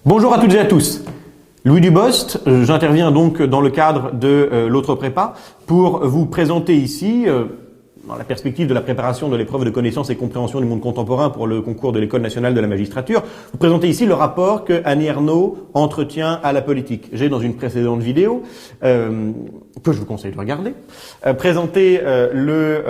Bonjour à toutes et à tous. Louis Dubost, j'interviens donc dans le cadre de l'autre prépa pour vous présenter ici, dans la perspective de la préparation de l'épreuve de connaissance et compréhension du monde contemporain pour le concours de l'École nationale de la magistrature, vous présenter ici le rapport que Annie Ernaux entretient à la politique. J'ai dans une précédente vidéo, que je vous conseille de regarder, présenté le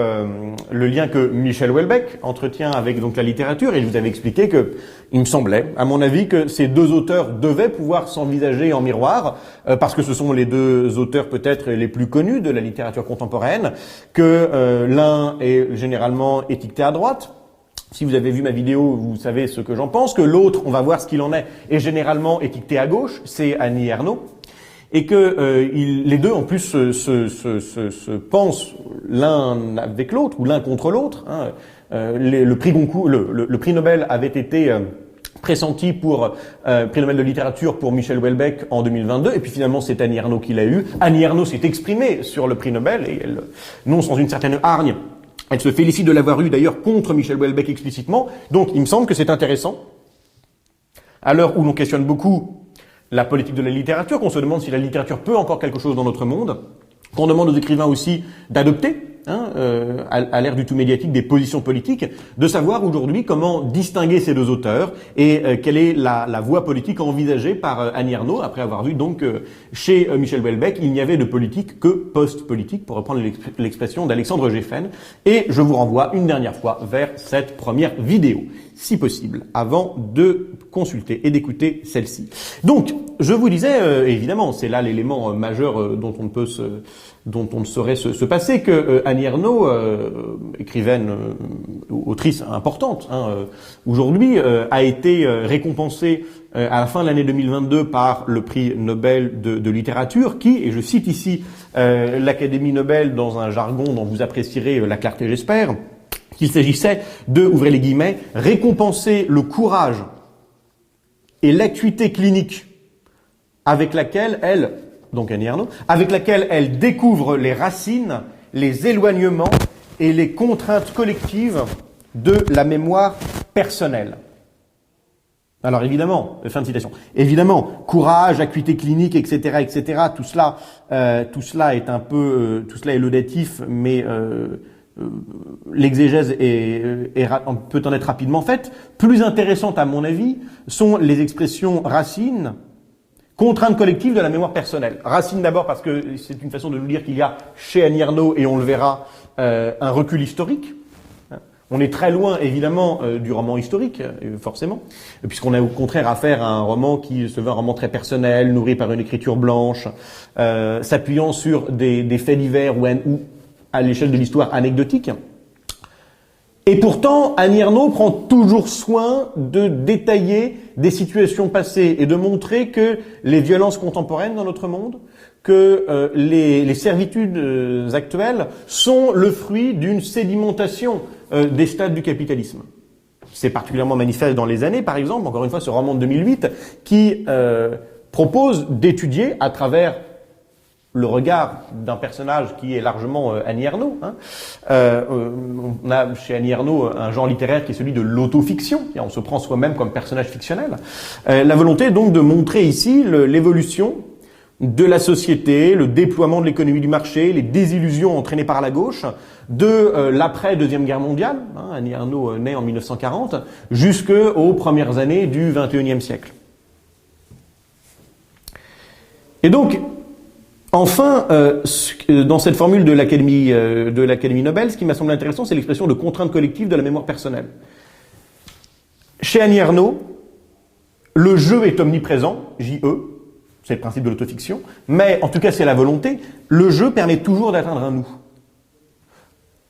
lien que Michel Houellebecq entretient avec donc la littérature, et je vous avais expliqué que il me semblait, à mon avis, que ces deux auteurs devaient pouvoir s'envisager en miroir, parce que ce sont les deux auteurs peut-être les plus connus de la littérature contemporaine, que l'un est généralement étiqueté à droite. Si vous avez vu ma vidéo, vous savez ce que j'en pense, que l'autre, on va voir ce qu'il en est généralement étiqueté à gauche, c'est Annie Ernaux, et que les deux en plus se pensent l'un avec l'autre, ou l'un contre l'autre. Hein. Le prix Goncourt, le prix Nobel avait été pressenti pour prix Nobel de littérature pour Michel Houellebecq en 2022, et puis finalement c'est Annie Ernaux qui l'a eu. Annie Ernaux s'est exprimée sur le prix Nobel, et elle, non sans une certaine hargne, elle se félicite de l'avoir eu d'ailleurs contre Michel Houellebecq explicitement. Donc il me semble que c'est intéressant, à l'heure où l'on questionne beaucoup la politique de la littérature, qu'on se demande si la littérature peut encore quelque chose dans notre monde, qu'on demande aux écrivains aussi d'adopter, à l'ère du tout médiatique, des positions politiques, de savoir aujourd'hui comment distinguer ces deux auteurs et quelle est la voie politique envisagée par Annie Ernaux, après avoir vu donc chez Michel Houellebecq, il n'y avait de politique que post-politique, pour reprendre l'expression d'Alexandre Géffen. Et je vous renvoie une dernière fois vers cette première vidéo, si possible, avant de consulter et d'écouter celle-ci. Donc, je vous disais, évidemment, c'est là l'élément majeur dont on ne saurait se passer, que Annie Ernaux, écrivaine, autrice importante, aujourd'hui, a été récompensée à la fin de l'année 2022 par le prix Nobel de littérature, qui, et je cite ici l'Académie Nobel dans un jargon dont vous apprécierez la clarté, j'espère, qu'il s'agissait de, ouvrez les guillemets, récompenser le courage et l'acuité clinique avec laquelle elle, donc Annie Ernaux, avec laquelle elle découvre les racines, les éloignements et les contraintes collectives de la mémoire personnelle. Alors évidemment, fin de citation. Évidemment, courage, acuité clinique, etc., etc. Tout cela est un peu, tout cela est laudatif, mais l'exégèse peut en être rapidement faite. Plus intéressante à mon avis sont les expressions racines, contrainte collective de la mémoire personnelle. Racine d'abord parce que c'est une façon de nous dire qu'il y a chez Annie Ernaux, et on le verra, un recul historique. On est très loin, évidemment, du roman historique, forcément, puisqu'on a au contraire affaire à un roman qui se veut un roman très personnel, nourri par une écriture blanche, s'appuyant sur des faits divers ou à l'échelle de l'histoire anecdotique. Et pourtant, Annie Ernaux prend toujours soin de détailler des situations passées et de montrer que les violences contemporaines dans notre monde, que les servitudes actuelles sont le fruit d'une sédimentation des stades du capitalisme. C'est particulièrement manifeste dans Les Années, par exemple, encore une fois ce roman de 2008, qui propose d'étudier à travers le regard d'un personnage qui est largement Annie Ernaux. On a chez Annie Ernaux un genre littéraire qui est celui de l'autofiction, on se prend soi-même comme personnage fictionnel. La volonté donc de montrer ici l'évolution de la société, le déploiement de l'économie du marché, les désillusions entraînées par la gauche, de l'après-Deuxième Guerre mondiale, Annie Ernaux naît en 1940, jusqu'aux premières années du XXIe siècle. Et donc, enfin, dans cette formule de l'Académie Nobel, ce qui m'a semblé intéressant, c'est l'expression de contrainte collective de la mémoire personnelle. Chez Annie Ernaux, le jeu est omniprésent, J-E, c'est le principe de l'autofiction, mais en tout cas c'est la volonté, le jeu permet toujours d'atteindre un nous.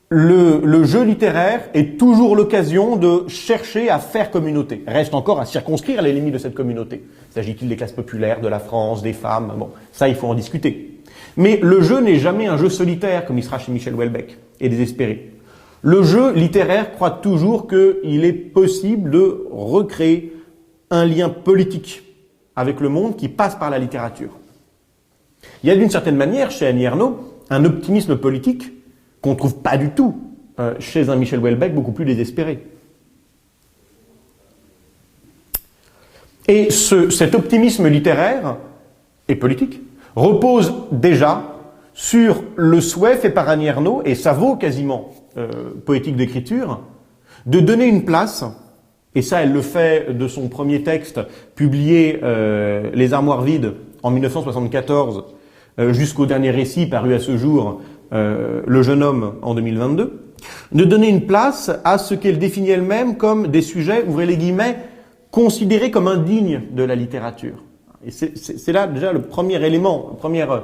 Le jeu littéraire est toujours l'occasion de chercher à faire communauté. Reste encore à circonscrire les limites de cette communauté. S'agit-il des classes populaires, de la France, des femmes? Bon, ça il faut en discuter. Mais le jeu n'est jamais un jeu solitaire, comme il sera chez Michel Houellebecq et Désespéré. Le jeu littéraire croit toujours qu'il est possible de recréer un lien politique avec le monde qui passe par la littérature. Il y a d'une certaine manière, chez Annie Ernaux, un optimisme politique qu'on ne trouve pas du tout chez un Michel Houellebecq beaucoup plus désespéré. Et cet optimisme littéraire et politique repose déjà sur le souhait fait par Annie Ernaux, et ça vaut quasiment poétique d'écriture, de donner une place, et ça elle le fait de son premier texte publié Les armoires vides en 1974 jusqu'au dernier récit paru à ce jour, Le jeune homme en 2022, de donner une place à ce qu'elle définit elle-même comme des sujets, ouvrez les guillemets, considérés comme indignes de la littérature. Et c'est là déjà le premier élément, la première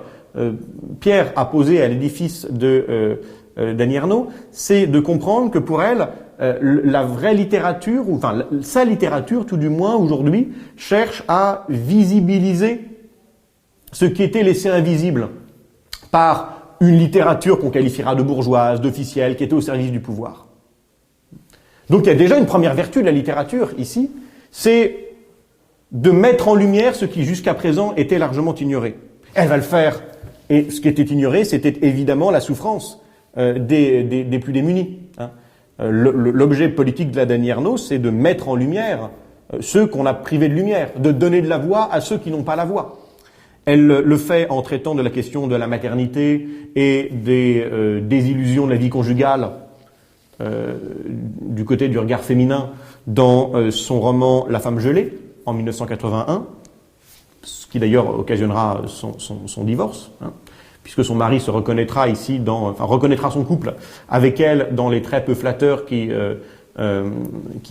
pierre à poser à l'édifice d'Annie Ernaux, c'est de comprendre que pour elle, la vraie littérature, ou enfin sa littérature tout du moins aujourd'hui, cherche à visibiliser ce qui était laissé invisible par une littérature qu'on qualifiera de bourgeoise, d'officielle, qui était au service du pouvoir. Donc il y a déjà une première vertu de la littérature ici, c'est de mettre en lumière ce qui jusqu'à présent était largement ignoré. Elle va le faire, et ce qui était ignoré, c'était évidemment la souffrance des plus démunis. Hein. L'objet politique de la d'Annie Ernaux, c'est de mettre en lumière ceux qu'on a privés de lumière, de donner de la voix à ceux qui n'ont pas la voix. Elle le fait en traitant de la question de la maternité et des désillusions de la vie conjugale du côté du regard féminin dans son roman La femme gelée en 1981, ce qui d'ailleurs occasionnera son divorce, hein, puisque son mari se reconnaîtra ici reconnaîtra son couple avec elle dans les traits peu flatteurs qui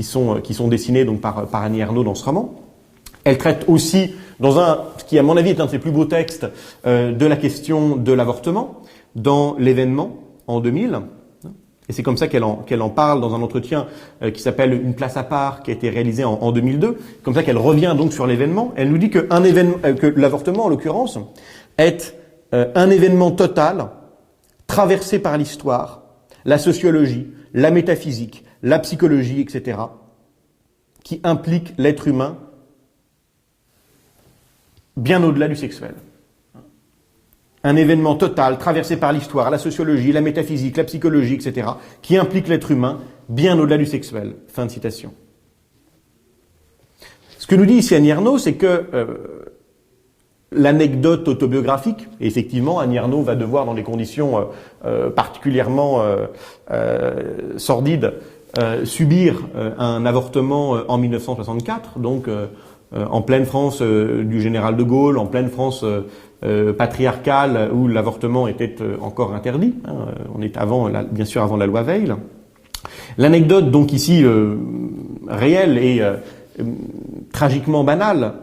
sont dessinés donc par Annie Ernaux dans ce roman. Elle traite aussi, ce qui à mon avis est un de ses plus beaux textes, de la question de l'avortement, dans L'événement, en 2000. Et c'est comme ça qu'elle en parle dans un entretien qui s'appelle Une place à part, qui a été réalisé en 2002. Comme ça qu'elle revient donc sur l'événement. Elle nous dit que l'avortement, en l'occurrence, est un événement total, traversé par l'histoire, la sociologie, la métaphysique, la psychologie, etc., qui implique l'être humain bien au-delà du sexuel. Un événement total, traversé par l'histoire, la sociologie, la métaphysique, la psychologie, etc., qui implique l'être humain bien au-delà du sexuel. Fin de citation. Ce que nous dit ici Annie Ernaux, c'est que l'anecdote autobiographique, et effectivement, Annie Ernaux va devoir, dans des conditions particulièrement sordides, subir un avortement en 1964, donc en pleine France du général de Gaulle, en pleine France patriarcale où l'avortement était encore interdit. Hein, on est bien sûr avant la loi Veil. L'anecdote donc ici réelle et tragiquement banale,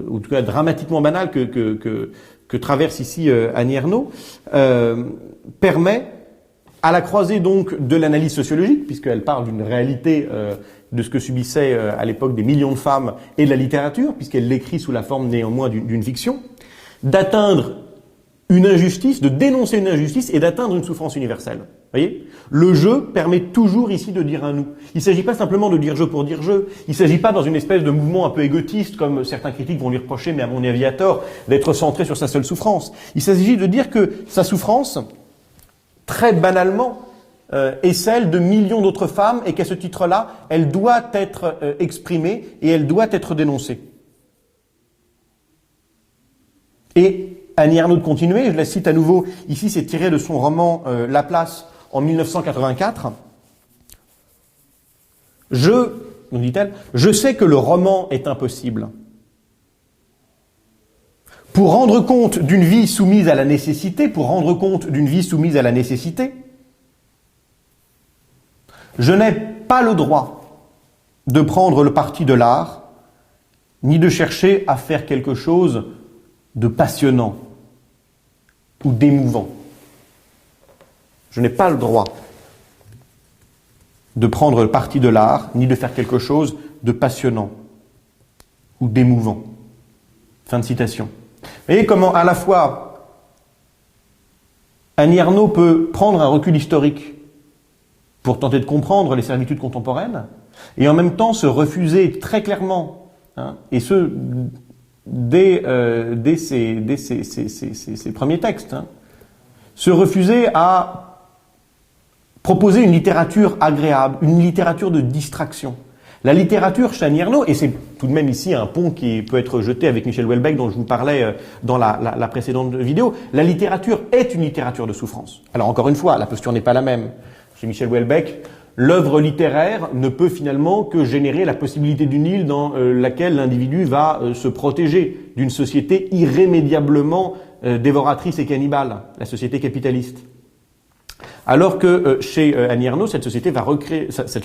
ou en tout cas dramatiquement banale que traverse ici Annie Ernaux, permet, à la croisée donc de l'analyse sociologique, puisqu'elle parle d'une réalité de ce que subissaient à l'époque des millions de femmes et de la littérature, puisqu'elle l'écrit sous la forme néanmoins d'une fiction, d'atteindre une injustice, de dénoncer une injustice et d'atteindre une souffrance universelle. Vous voyez ? Le jeu permet toujours ici de dire un nous. Il ne s'agit pas simplement de dire jeu pour dire jeu. Il ne s'agit pas dans une espèce de mouvement un peu égotiste, comme certains critiques vont lui reprocher, mais à mon avis à tort, d'être centré sur sa seule souffrance. Il s'agit de dire que sa souffrance, très banalement, est celle de millions d'autres femmes et qu'à ce titre-là, elle doit être exprimée et elle doit être dénoncée. Et Annie Ernaux de continuer, je la cite à nouveau, ici c'est tiré de son roman La Place en 1984. Nous dit-elle, je sais que le roman est impossible. Pour rendre compte d'une vie soumise à la nécessité, je n'ai pas le droit de prendre le parti de l'art, ni de chercher à faire quelque chose de passionnant ou d'émouvant. Je n'ai pas le droit de prendre le parti de l'art, ni de faire quelque chose de passionnant ou d'émouvant. Fin de citation. Vous voyez comment, à la fois, Annie Ernaux peut prendre un recul historique pour tenter de comprendre les servitudes contemporaines, et en même temps se refuser très clairement, et ce, dès ses premiers textes, se refuser à proposer une littérature agréable, une littérature de distraction. La littérature chez Annie Ernaux, et c'est tout de même ici un pont qui peut être jeté avec Michel Houellebecq dont je vous parlais dans la précédente vidéo, la littérature est une littérature de souffrance. Alors encore une fois, la posture n'est pas la même. Chez Michel Houellebecq, l'œuvre littéraire ne peut finalement que générer la possibilité d'une île dans laquelle l'individu va se protéger d'une société irrémédiablement dévoratrice et cannibale, la société capitaliste. Alors que chez Annie Ernaux, cette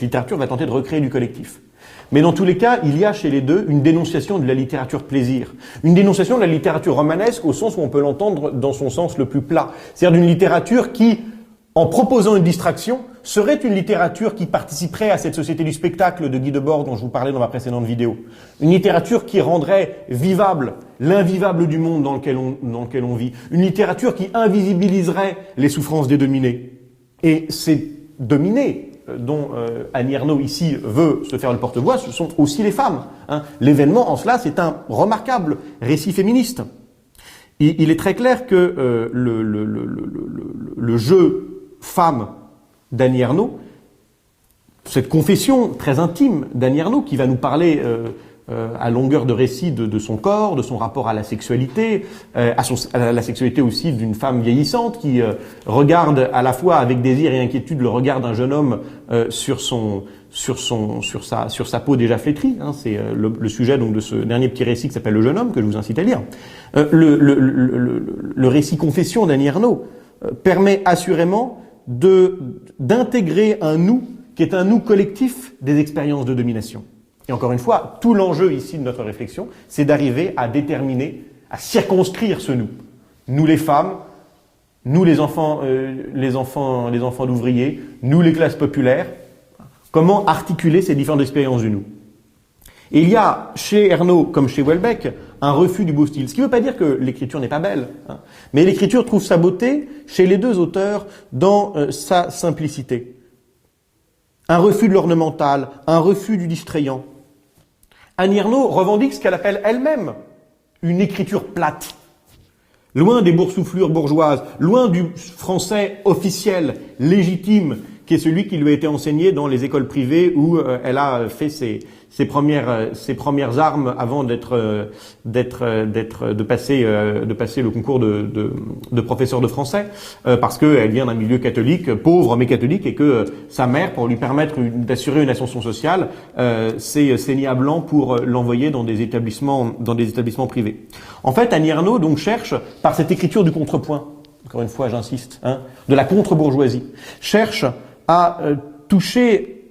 littérature va tenter de recréer du collectif. Mais dans tous les cas, il y a chez les deux une dénonciation de la littérature de plaisir. Une dénonciation de la littérature romanesque au sens où on peut l'entendre dans son sens le plus plat. C'est-à-dire d'une littérature qui, en proposant une distraction, serait une littérature qui participerait à cette société du spectacle de Guy Debord dont je vous parlais dans ma précédente vidéo. Une littérature qui rendrait vivable l'invivable du monde dans lequel on vit. Une littérature qui invisibiliserait les souffrances des dominés. Et ces dominés dont Annie Ernaux ici veut se faire le porte-voix, ce sont aussi les femmes. L'événement en cela, c'est un remarquable récit féministe. Il est très clair que le jeu femme d'Annie Ernaux, cette confession très intime d'Annie Ernaux qui va nous parler à longueur de récit de son corps, de son rapport à la sexualité, à la sexualité aussi d'une femme vieillissante qui regarde à la fois avec désir et inquiétude le regard d'un jeune homme sur sa peau déjà flétrie. C'est le sujet donc de ce dernier petit récit qui s'appelle Le jeune homme que je vous incite à lire. Le récit confession d'Annie Ernaux permet assurément d'intégrer un nous qui est un nous collectif des expériences de domination. Et encore une fois, tout l'enjeu ici de notre réflexion, c'est d'arriver à déterminer, à circonscrire ce nous. Nous les femmes, nous les enfants d'ouvriers, nous les classes populaires. Comment articuler ces différentes expériences du nous? Et il y a chez Ernaux, comme chez Houellebecq, un refus du beau style. Ce qui ne veut pas dire que l'écriture n'est pas belle, mais l'écriture trouve sa beauté chez les deux auteurs dans sa simplicité. Un refus de l'ornemental, un refus du distrayant. Annie Ernaux revendique ce qu'elle appelle elle-même une écriture plate. Loin des boursouflures bourgeoises, loin du français officiel, légitime, qui est celui qui lui a été enseigné dans les écoles privées où elle a fait ses premières armes avant de passer le concours de professeur de français, parce qu'elle vient d'un milieu catholique, pauvre mais catholique, et que sa mère, pour lui permettre d'assurer une ascension sociale, s'est saignée à blanc pour l'envoyer dans des établissements privés. En fait, Annie Ernaux donc cherche, par cette écriture du contrepoint, encore une fois j'insiste, de la contre-bourgeoisie, cherche à toucher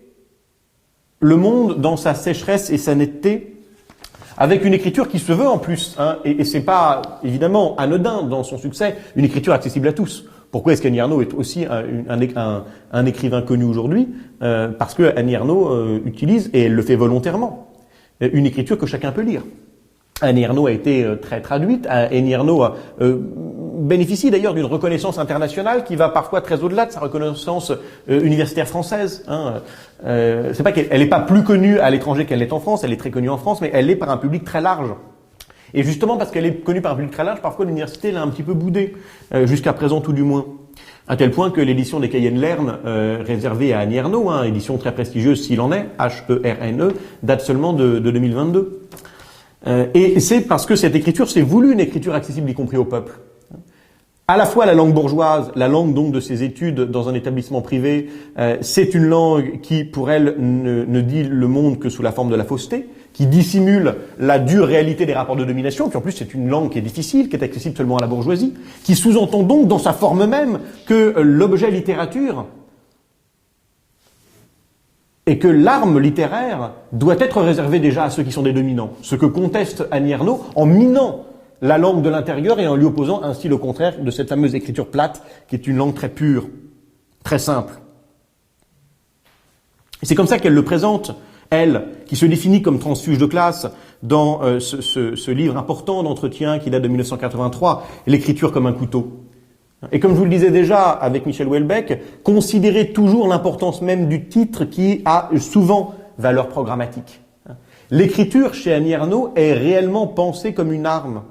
le monde dans sa sécheresse et sa netteté, avec une écriture qui se veut en plus, et c'est pas évidemment anodin dans son succès, une écriture accessible à tous. Pourquoi est-ce qu'Annie Ernaux est aussi un écrivain connu aujourd'hui? Parce que Annie Ernaux utilise, et elle le fait volontairement, une écriture que chacun peut lire. Annie Ernaux a été très traduite. Annie Ernaux bénéficie d'ailleurs d'une reconnaissance internationale qui va parfois très au-delà de sa reconnaissance universitaire française. C'est pas qu'elle n'est pas plus connue à l'étranger qu'elle l'est en France. Elle est très connue en France, mais elle l'est par un public très large. Et justement parce qu'elle est connue par un public très large, parfois l'université l'a un petit peu boudée, jusqu'à présent tout du moins. À tel point que l'édition des Cahiers de Lerne, réservée à Annie Ernaux, édition très prestigieuse s'il en est, H-E-R-N-E, date seulement de 2022. Et c'est parce que cette écriture s'est voulue une écriture accessible, y compris au peuple. À la fois la langue bourgeoise, la langue donc de ses études dans un établissement privé, c'est une langue qui, pour elle, ne dit le monde que sous la forme de la fausseté, qui dissimule la dure réalité des rapports de domination, puis en plus c'est une langue qui est difficile, qui est accessible seulement à la bourgeoisie, qui sous-entend donc dans sa forme même que l'objet littérature et que l'arme littéraire doit être réservée déjà à ceux qui sont des dominants. Ce que conteste Annie Ernaux en minant la langue de l'intérieur et en lui opposant ainsi le contraire de cette fameuse écriture plate qui est une langue très pure, très simple. Et c'est comme ça qu'elle le présente, elle, qui se définit comme transfuge de classe dans ce livre important d'entretien qui date de 1983, l'écriture comme un couteau. Et comme je vous le disais déjà avec Michel Houellebecq, considérez toujours l'importance même du titre qui a souvent valeur programmatique. L'écriture chez Annie Ernaux est réellement pensée comme une arme.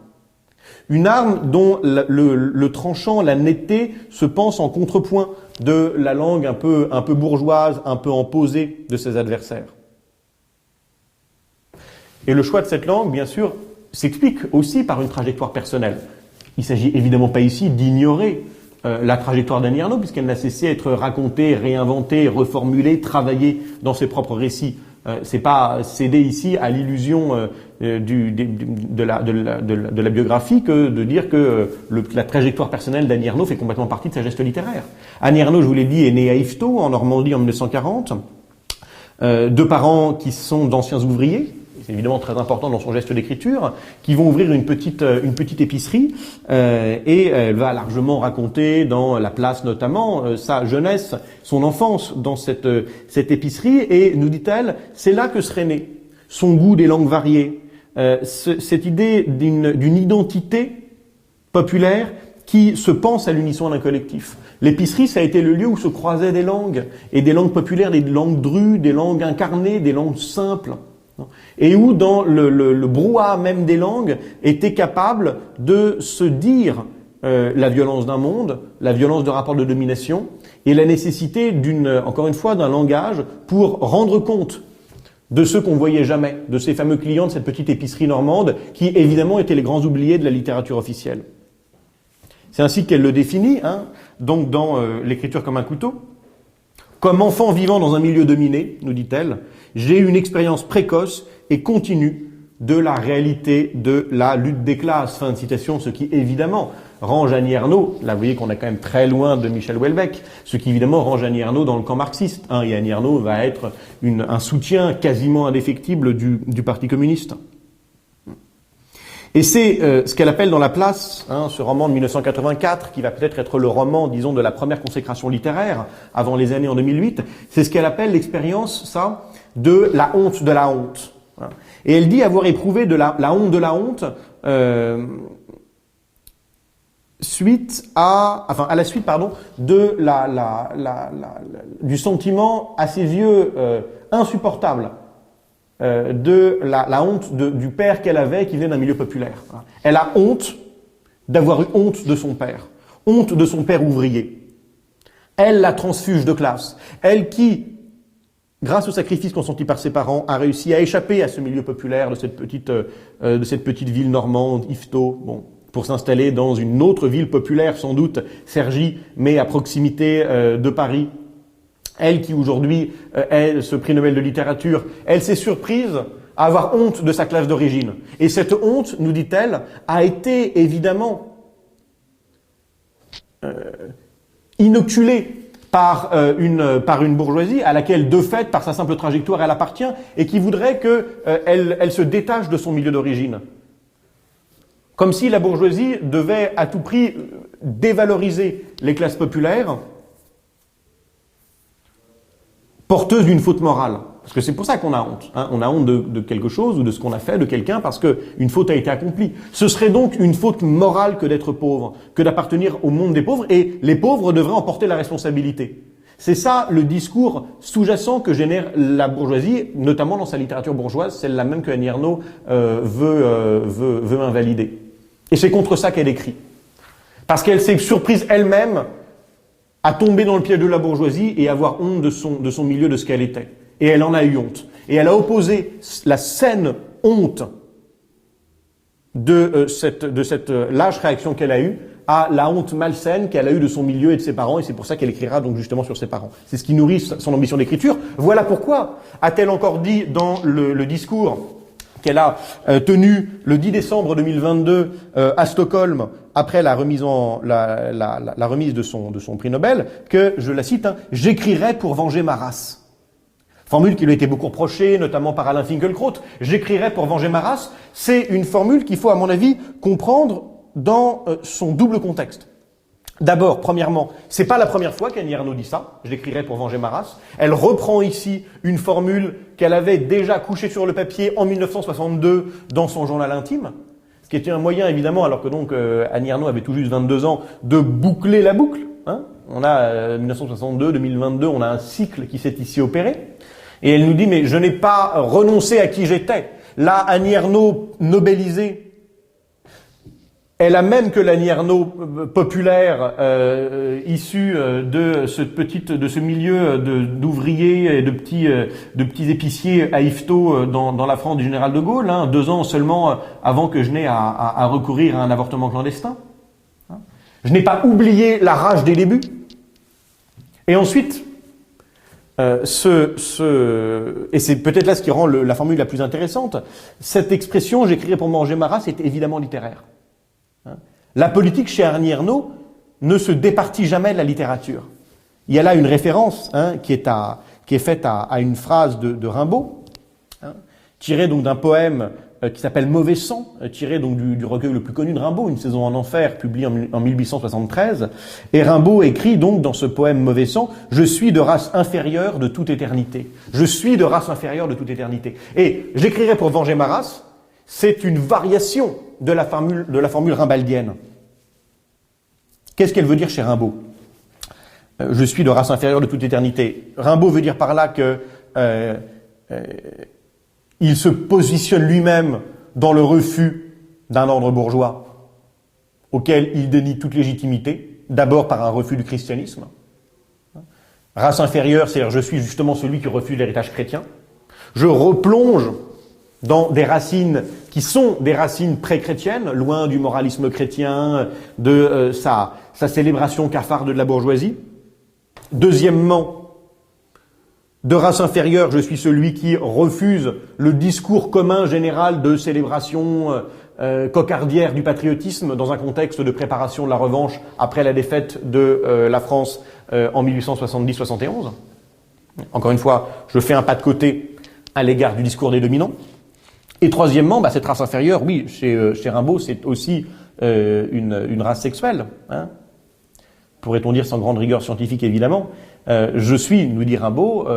Une arme dont le tranchant, la netteté se pense en contrepoint de la langue un peu bourgeoise, un peu emposée de ses adversaires. Et le choix de cette langue, bien sûr, s'explique aussi par une trajectoire personnelle. Il s'agit évidemment pas ici d'ignorer la trajectoire d'Annie Ernaux, puisqu'elle n'a cessé d'être racontée, réinventée, reformulée, travaillée dans ses propres récits. C'est pas céder ici à l'illusion de la biographie que de dire que la trajectoire personnelle d'Annie Ernaux fait complètement partie de sa geste littéraire. Annie Ernaux, je vous l'ai dit, est née à Yvetot, en Normandie, en 1940. Deux parents qui sont d'anciens ouvriers. C'est évidemment très important dans son geste d'écriture, qui vont ouvrir une petite épicerie, et elle va largement raconter dans La Place notamment sa jeunesse, son enfance dans cette épicerie, et nous dit-elle, c'est là que serait né son goût des langues variées, cette idée d'une identité populaire qui se pense à l'unisson d'un collectif. L'épicerie, ça a été le lieu où se croisaient des langues, et des langues populaires, des langues drues, des langues incarnées, des langues simples. Et où, dans le brouhaha même des langues, était capable de se dire la violence d'un monde, la violence de rapports de domination, et la nécessité encore une fois, d'un langage pour rendre compte de ceux qu'on voyait jamais, de ces fameux clients de cette petite épicerie normande, qui évidemment étaient les grands oubliés de la littérature officielle. C'est ainsi qu'elle le définit, donc dans l'écriture comme un couteau. Comme enfant vivant dans un milieu dominé, nous dit-elle, j'ai eu une expérience précoce et continue de la réalité de la lutte des classes. Fin de citation, ce qui évidemment range Annie Ernaux, là vous voyez qu'on est quand même très loin de Michel Houellebecq, ce qui évidemment range Annie Ernaux dans le camp marxiste. Et Annie Ernaux va être un soutien quasiment indéfectible du Parti communiste. Et c'est ce qu'elle appelle dans La Place, ce roman de 1984, qui va peut-être être le roman, disons, de la première consécration littéraire, avant les années en 2008, c'est ce qu'elle appelle l'expérience, de la honte de la honte. Et elle dit avoir éprouvé de la honte de la honte, à la suite, de du sentiment à ses yeux insupportable de la honte du père qu'elle avait, qui venait d'un milieu populaire. Elle a honte d'avoir eu honte de son père ouvrier. Elle, la transfuge de classe. Elle qui, grâce au sacrifice consenti par ses parents, a réussi à échapper à ce milieu populaire de cette petite ville normande, Yvetot, pour s'installer dans une autre ville populaire, sans doute, Cergy, mais à proximité de Paris. Elle qui aujourd'hui est ce prix Nobel de littérature, elle s'est surprise à avoir honte de sa classe d'origine. Et cette honte, nous dit-elle, a été évidemment inoculée par une bourgeoisie à laquelle, de fait, par sa simple trajectoire, elle appartient, et qui voudrait qu'elle se détache de son milieu d'origine. Comme si la bourgeoisie devait à tout prix dévaloriser les classes populaires, porteuse d'une faute morale. Parce que c'est pour ça qu'on a honte. On a honte de quelque chose ou de ce qu'on a fait de quelqu'un parce qu'une faute a été accomplie. Ce serait donc une faute morale que d'être pauvre, que d'appartenir au monde des pauvres, et les pauvres devraient en porter la responsabilité. C'est ça le discours sous-jacent que génère la bourgeoisie, notamment dans sa littérature bourgeoise, celle-là même que Annie Ernaux veut invalider. Et c'est contre ça qu'elle écrit. Parce qu'elle s'est surprise elle-même à tomber dans le piège de la bourgeoisie et avoir honte de son milieu, de ce qu'elle était. Et elle en a eu honte. Et elle a opposé la saine honte de cette lâche réaction qu'elle a eue à la honte malsaine qu'elle a eue de son milieu et de ses parents, et c'est pour ça qu'elle écrira donc justement sur ses parents. C'est ce qui nourrit son ambition d'écriture. Voilà pourquoi a-t-elle encore dit dans le discours qu'elle a tenu le 10 décembre 2022 à Stockholm, après la remise de son prix Nobel, que, je la cite, j'écrirai pour venger ma race. Formule qui lui a été beaucoup reprochée, notamment par Alain Finkielkraut. J'écrirai pour venger ma race. C'est une formule qu'il faut, à mon avis, comprendre dans son double contexte. D'abord, premièrement, c'est pas la première fois qu'Annie Ernaux dit ça, je l'écrirai pour venger ma race. Elle reprend ici une formule qu'elle avait déjà couchée sur le papier en 1962 dans son journal intime, ce qui était un moyen, évidemment, alors que donc Annie Ernaux avait tout juste 22 ans, de boucler la boucle. On a 1962, 2022, on a un cycle qui s'est ici opéré. Et elle nous dit, mais je n'ai pas renoncé à qui j'étais. Là, Annie Ernaux, nobelisée, est la même que l'Annie Ernaux populaire issue de ce milieu d'ouvriers et de petits épiciers à Yvetot dans la France du général de Gaulle, 2 ans seulement avant que je n'aie à recourir à un avortement clandestin. Je n'ai pas oublié la rage des débuts. Et ensuite, et c'est peut-être là ce qui rend la formule la plus intéressante, cette expression « j'écrirai pour manger ma race » est évidemment littéraire. La politique chez Annie Ernaux ne se départit jamais de la littérature. Il y a là une référence qui est faite à une phrase de Rimbaud, tirée donc d'un poème qui s'appelle Mauvais sang, tiré donc du recueil le plus connu de Rimbaud, Une saison en enfer, publié en 1873. Et Rimbaud écrit donc dans ce poème Mauvais sang, « Je suis de race inférieure de toute éternité. Je suis de race inférieure de toute éternité. » Et « J'écrirai pour venger ma race », c'est une variation de la formule rimbaldienne. Qu'est-ce qu'elle veut dire chez Rimbaud ? Je suis de race inférieure de toute éternité. Rimbaud veut dire par là que il se positionne lui-même dans le refus d'un ordre bourgeois auquel il dénie toute légitimité, d'abord par un refus du christianisme. Race inférieure, c'est-à-dire je suis justement celui qui refuse l'héritage chrétien. Je replonge dans des racines qui sont des racines pré-chrétiennes, loin du moralisme chrétien, de sa célébration cafarde de la bourgeoisie. Deuxièmement, de race inférieure, je suis celui qui refuse le discours commun général de célébration cocardière du patriotisme dans un contexte de préparation de la revanche après la défaite de la France en 1870-71. Encore une fois, je fais un pas de côté à l'égard du discours des dominants. Et troisièmement, cette race inférieure, oui, chez Rimbaud, c'est aussi une race sexuelle. Pourrait-on dire sans grande rigueur scientifique, évidemment. Je suis, nous dit Rimbaud,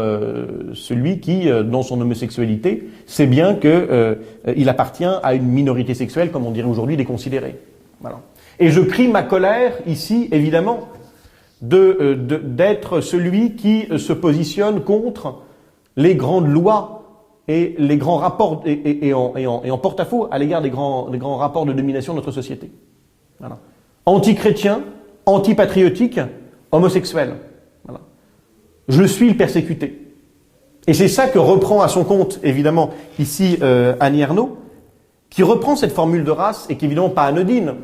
celui qui, dans son homosexualité, sait bien qu'il appartient à une minorité sexuelle, comme on dirait aujourd'hui, déconsidérée. Voilà. Et je crie ma colère, ici, évidemment, d'être celui qui se positionne contre les grandes lois et les grands rapports, et en porte-à-faux à l'égard des grands rapports de domination de notre société. Voilà. Anti-chrétien, anti-patriotique, homosexuel. Voilà. Je suis le persécuté. Et c'est ça que reprend à son compte, évidemment, ici Annie Ernaux, qui reprend cette formule de race, et qui est évidemment pas anodine,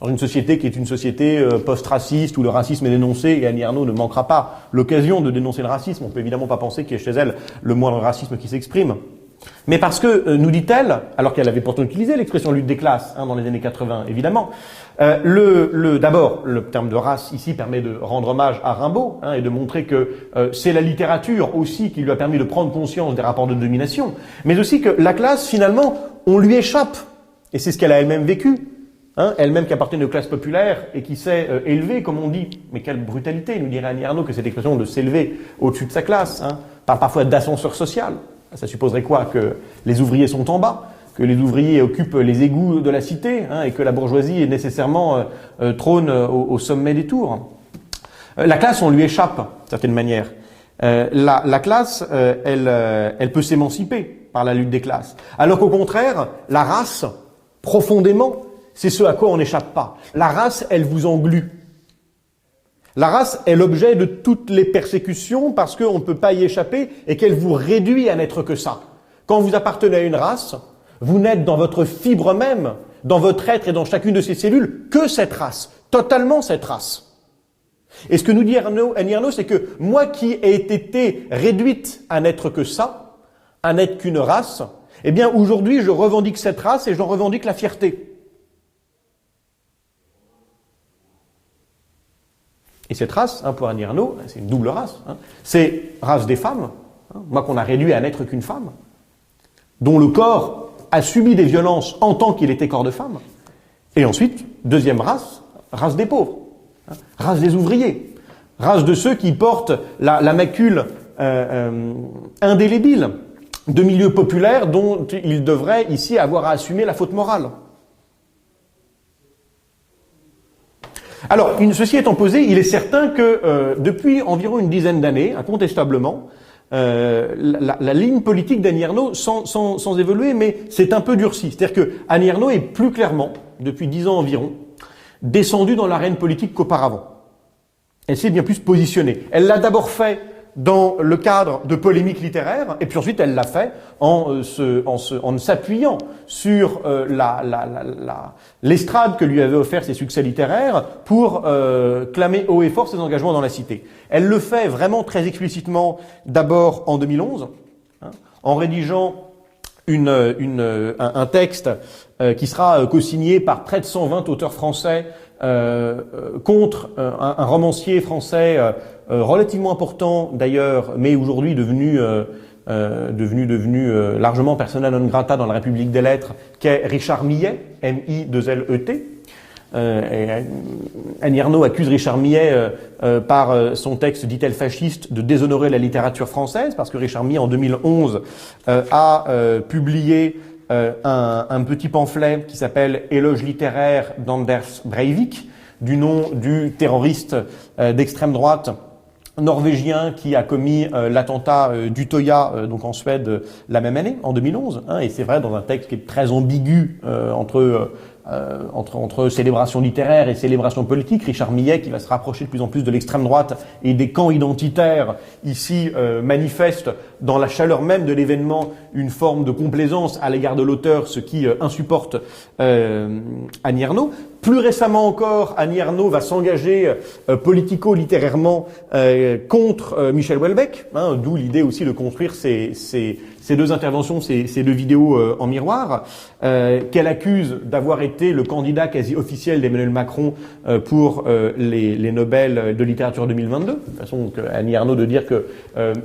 dans une société qui est une société post-raciste, où le racisme est dénoncé, et Annie Ernaux ne manquera pas l'occasion de dénoncer le racisme. On peut évidemment pas penser qu'il y ait chez elle le moindre racisme qui s'exprime. Mais parce que, nous dit-elle, alors qu'elle avait pourtant utilisé l'expression lutte des classes dans les années 80, évidemment, d'abord, le terme de race ici permet de rendre hommage à Rimbaud et de montrer que c'est la littérature aussi qui lui a permis de prendre conscience des rapports de domination, mais aussi que la classe, finalement, on lui échappe. Et c'est ce qu'elle a elle-même vécu. Elle-même qui appartenait aux classes populaires et qui s'est élevée, comme on dit. Mais quelle brutalité, nous dirait Annie Ernaux, que cette expression de s'élever au-dessus de sa classe, parle parfois d'ascenseur social. Ça supposerait quoi? Que les ouvriers sont en bas, que les ouvriers occupent les égouts de la cité, et que la bourgeoisie est nécessairement trône au sommet des tours. La classe, on lui échappe, d'une certaine manière. La classe, elle peut s'émanciper par la lutte des classes. Alors qu'au contraire, la race, profondément, c'est ce à quoi on n'échappe pas. La race, elle vous englue. La race est l'objet de toutes les persécutions parce qu'on ne peut pas y échapper et qu'elle vous réduit à n'être que ça. Quand vous appartenez à une race, vous n'êtes dans votre fibre même, dans votre être et dans chacune de ses cellules, que cette race, totalement cette race. Et ce que nous dit Annie Ernaux, c'est que moi qui ai été réduite à n'être que ça, à n'être qu'une race, eh bien aujourd'hui je revendique cette race et j'en revendique la fierté. Et cette race, pour Annie Ernaux, c'est une double race. C'est race des femmes, moi qu'on a réduit à n'être qu'une femme, dont le corps a subi des violences en tant qu'il était corps de femme. Et ensuite, deuxième race, race des pauvres, race des ouvriers, race de ceux qui portent la macule indélébile de milieux populaires dont ils devraient ici avoir à assumer la faute morale. Alors, ceci étant posé, il est certain que depuis environ une dizaine d'années, incontestablement, la ligne politique d'Annie Ernaux, sans évoluer, mais c'est un peu durci. C'est-à-dire que Annie Ernaux est plus clairement, depuis 10 ans environ, descendue dans l'arène politique qu'auparavant. Elle s'est bien plus positionnée. Elle l'a d'abord fait dans le cadre de polémiques littéraires, et puis ensuite elle l'a fait en s'appuyant sur l'estrade que lui avaient offert ses succès littéraires pour clamer haut et fort ses engagements dans la cité. Elle le fait vraiment très explicitement d'abord en 2011, en rédigeant un texte qui sera co-signé par près de 120 auteurs français contre un romancier français relativement important d'ailleurs, mais aujourd'hui devenu largement persona non grata dans la République des Lettres, qu'est Richard Millet, M-I-2-L-E-T. Annie Ernaux accuse Richard Millet par son texte dit-elle fasciste de déshonorer la littérature française, parce que Richard Millet en 2011 a publié un petit pamphlet qui s'appelle Éloge littéraire d'Anders Breivik, du nom du terroriste d'extrême droite norvégien qui a commis l'attentat d'Utöya donc en Suède la même année, en 2011. Et c'est vrai, dans un texte qui est très ambigu entre célébration littéraire et célébration politique, Richard Millet, qui va se rapprocher de plus en plus de l'extrême droite et des camps identitaires, ici manifeste dans la chaleur même de l'événement une forme de complaisance à l'égard de l'auteur, ce qui insupporte Annie Ernaux. Plus récemment encore, Annie Ernaux va s'engager politico-littérairement contre Michel Houellebecq, d'où l'idée aussi de construire ces deux interventions, ces deux vidéos en miroir, qu'elle accuse d'avoir été le candidat quasi officiel d'Emmanuel Macron pour les Nobel de littérature 2022. De toute façon, Annie Ernaux de dire que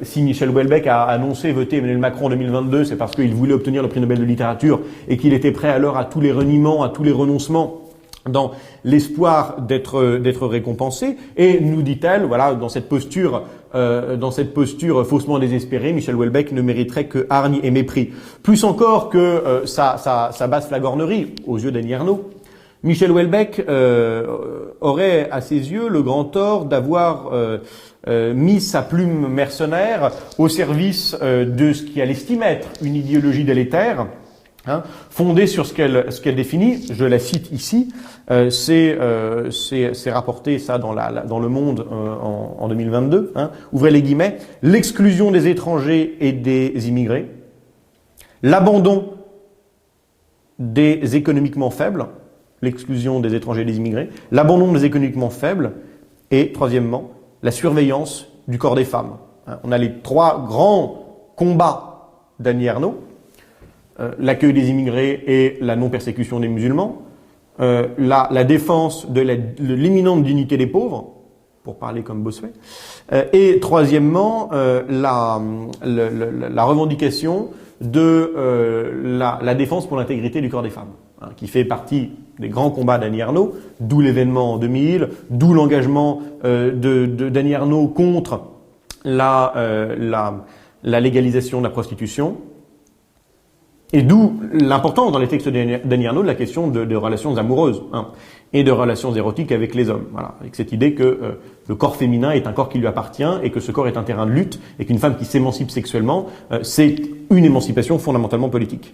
si Michel Houellebecq a annoncé voter Emmanuel Macron en 2022, c'est parce qu'il voulait obtenir le prix Nobel de littérature et qu'il était prêt alors à tous les reniements, à tous les renoncements, dans l'espoir d'être récompensé. Et nous dit-elle, voilà, dans cette posture faussement désespérée, Michel Houellebecq ne mériterait que hargne et mépris. Plus encore que sa basse flagornerie aux yeux d'Annie Ernaux, Michel Houellebecq aurait à ses yeux le grand tort d'avoir mis sa plume mercenaire au service de ce qu'elle estime être une idéologie délétère, fondée sur ce qu'elle définit. Je la cite ici. C'est rapporté ça dans Le Monde en 2022. Ouvrez les guillemets. L'exclusion des étrangers et des immigrés, l'abandon des économiquement faibles, l'exclusion des étrangers et des immigrés, l'abandon des économiquement faibles, et troisièmement, la surveillance du corps des femmes. On a les trois grands combats d'Annie Ernaux. L'accueil des immigrés et la non-persécution des musulmans, la défense de l'imminente dignité des pauvres, pour parler comme Bossuet, et troisièmement, la revendication de la défense pour l'intégrité du corps des femmes, qui fait partie des grands combats d'Annie Ernaux, d'où l'événement en 2000, d'où l'engagement d'Annie Ernaux contre la légalisation de la prostitution. Et d'où l'importance dans les textes d'Annie Ernaux de la question de relations amoureuses et de relations érotiques avec les hommes. Voilà, avec cette idée que le corps féminin est un corps qui lui appartient et que ce corps est un terrain de lutte et qu'une femme qui s'émancipe sexuellement, c'est une émancipation fondamentalement politique.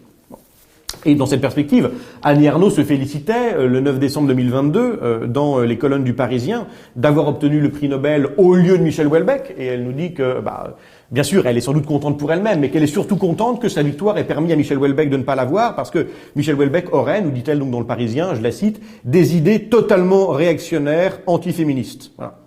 Et dans cette perspective, Annie Ernaux se félicitait le 9 décembre 2022 dans les colonnes du Parisien d'avoir obtenu le prix Nobel au lieu de Michel Houellebecq, et elle nous dit que bien sûr, elle est sans doute contente pour elle-même, mais qu'elle est surtout contente que sa victoire ait permis à Michel Houellebecq de ne pas l'avoir, parce que Michel Houellebecq aurait, nous dit-elle donc dans le Parisien, je la cite, des idées totalement réactionnaires, antiféministes. Voilà.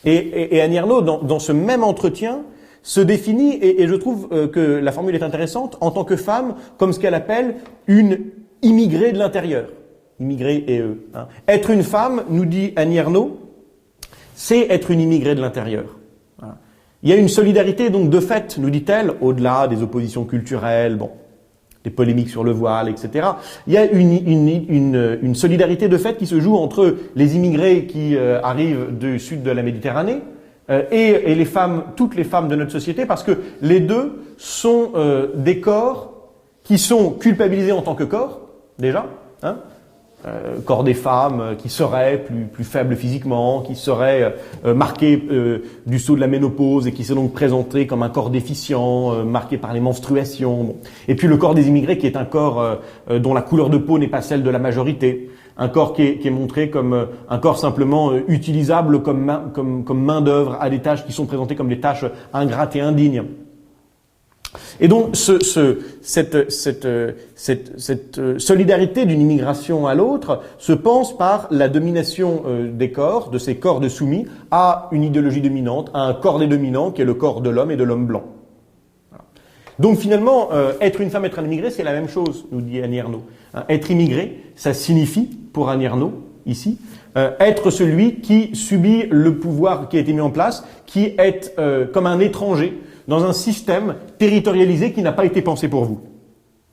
Et Annie Ernaux, dans ce même entretien, se définit, et je trouve que la formule est intéressante, en tant que femme, comme ce qu'elle appelle une immigrée de l'intérieur. Immigrée et eux. Être une femme, nous dit Annie Ernaux, c'est être une immigrée de l'intérieur. Voilà. Il y a une solidarité, donc, de fait, nous dit-elle, au-delà des oppositions culturelles, des polémiques sur le voile, etc. Il y a une solidarité de fait qui se joue entre les immigrés qui arrivent du sud de la Méditerranée et les femmes, toutes les femmes de notre société, parce que les deux sont des corps qui sont culpabilisés en tant que corps, déjà, corps des femmes qui seraient plus faibles physiquement, qui seraient marqués du sceau de la ménopause et qui seraient donc présentés comme un corps déficient, marqué par les menstruations. Bon. Et puis le corps des immigrés qui est un corps dont la couleur de peau n'est pas celle de la majorité, un corps qui est montré comme un corps simplement utilisable comme main d'œuvre à des tâches qui sont présentées comme des tâches ingrates et indignes. Et donc, cette solidarité d'une immigration à l'autre se pense par la domination des corps, de ces corps de soumis, à une idéologie dominante, à un corps des dominants qui est le corps de l'homme et de l'homme blanc. Voilà. Donc finalement, être une femme, être un immigré, c'est la même chose, nous dit Annie Ernaux. Être immigré, ça signifie, pour Annie Ernaux, ici, être celui qui subit le pouvoir qui a été mis en place, qui est comme un étranger, dans un système territorialisé qui n'a pas été pensé pour vous.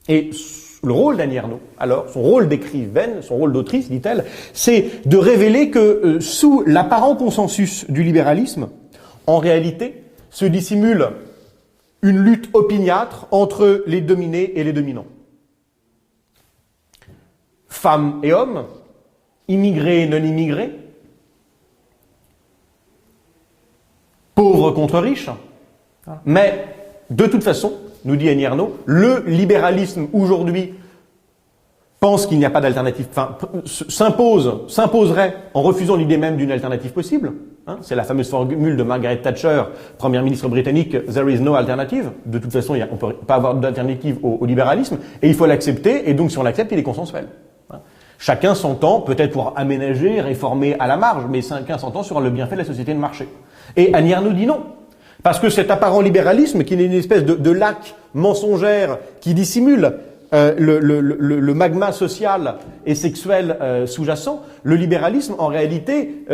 Et le rôle d'Annie Ernaux, alors, son rôle d'écrivaine, son rôle d'autrice, dit-elle, c'est de révéler que sous l'apparent consensus du libéralisme, en réalité, se dissimule une lutte opiniâtre entre les dominés et les dominants. Femmes et hommes, immigrés et non immigrés, pauvres contre riches. Mais, de toute façon, nous dit Annie Ernaux, le libéralisme aujourd'hui pense qu'il n'y a pas d'alternative, s'imposerait en refusant l'idée même d'une alternative possible. C'est la fameuse formule de Margaret Thatcher, première ministre britannique, « There is no alternative ». De toute façon, on ne peut pas avoir d'alternative au libéralisme, et il faut l'accepter, et donc si on l'accepte, il est consensuel. Chacun s'entend, peut-être pour aménager, réformer à la marge, mais chacun s'entend sur le bienfait de la société de marché. Et Annie Ernaux dit non. Parce que cet apparent libéralisme, qui est une espèce de lac mensongère qui dissimule le magma social et sexuel sous-jacent, le libéralisme, en réalité,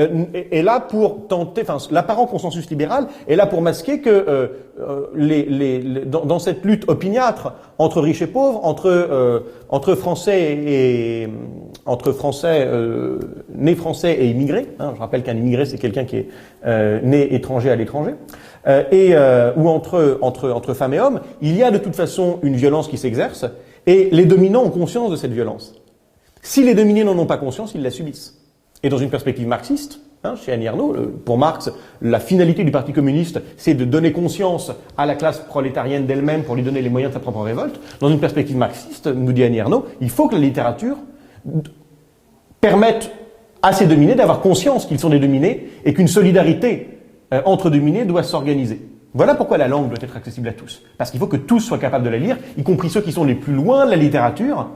est là pour tenter, enfin, l'apparent consensus libéral est là pour masquer que dans cette lutte opiniâtre entre riches et pauvres, entre Français nés français et immigrés, je rappelle qu'un immigré c'est quelqu'un qui est né étranger à l'étranger, ou entre femmes et hommes, il y a de toute façon une violence qui s'exerce. Et les dominants ont conscience de cette violence. Si les dominés n'en ont pas conscience, ils la subissent. Et dans une perspective marxiste, chez Annie Ernaux, pour Marx, la finalité du Parti communiste, c'est de donner conscience à la classe prolétarienne d'elle-même pour lui donner les moyens de sa propre révolte. Dans une perspective marxiste, nous dit Annie Ernaux, il faut que la littérature permette à ces dominés d'avoir conscience qu'ils sont des dominés et qu'une solidarité entre dominés doit s'organiser. Voilà pourquoi la langue doit être accessible à tous. Parce qu'il faut que tous soient capables de la lire, y compris ceux qui sont les plus loin de la littérature,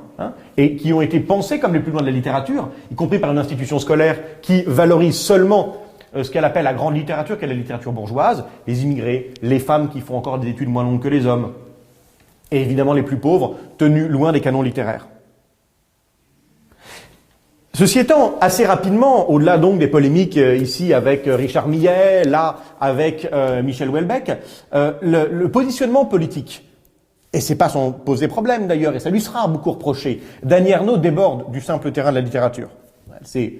et qui ont été pensés comme les plus loin de la littérature, y compris par une institution scolaire qui valorise seulement ce qu'elle appelle la grande littérature, qui est la littérature bourgeoise, les immigrés, les femmes qui font encore des études moins longues que les hommes, et évidemment les plus pauvres, tenus loin des canons littéraires. Ceci étant, assez rapidement, au-delà donc des polémiques ici avec Richard Millet, là avec Michel Houellebecq, le positionnement politique, et c'est pas sans poser problème d'ailleurs, et ça lui sera beaucoup reproché, d'Annie Ernaux déborde du simple terrain de la littérature. Elle s'est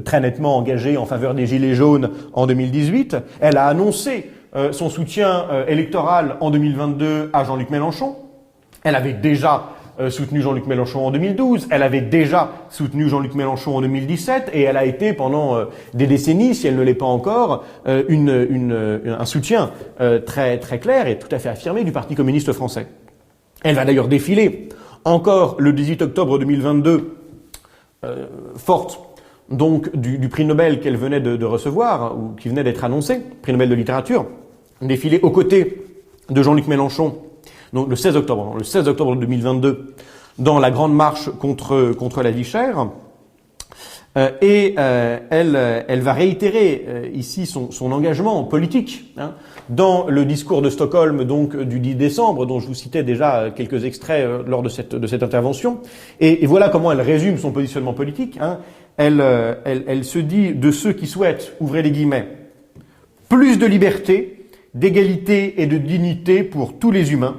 très nettement engagée en faveur des Gilets jaunes en 2018, elle a annoncé son soutien électoral en 2022 à Jean-Luc Mélenchon, elle avait déjà soutenu Jean-Luc Mélenchon en 2012, elle avait déjà soutenu Jean-Luc Mélenchon en 2017, et elle a été pendant des décennies, si elle ne l'est pas encore, un soutien très très clair et tout à fait affirmé du Parti communiste français. Elle va d'ailleurs défiler encore le 18 octobre 2022, forte donc du prix Nobel qu'elle venait de recevoir, ou qui venait d'être annoncé, prix Nobel de littérature, défiler aux côtés de Jean-Luc Mélenchon, donc le 16 octobre 2022, dans la grande marche contre la vie chère, elle va réitérer ici son engagement politique dans le discours de Stockholm donc du 10 décembre, dont je vous citais déjà quelques extraits lors de cette intervention, et voilà comment elle résume son positionnement politique. Elle se dit de ceux qui souhaitent, ouvrez les guillemets, plus de liberté, d'égalité et de dignité pour tous les humains,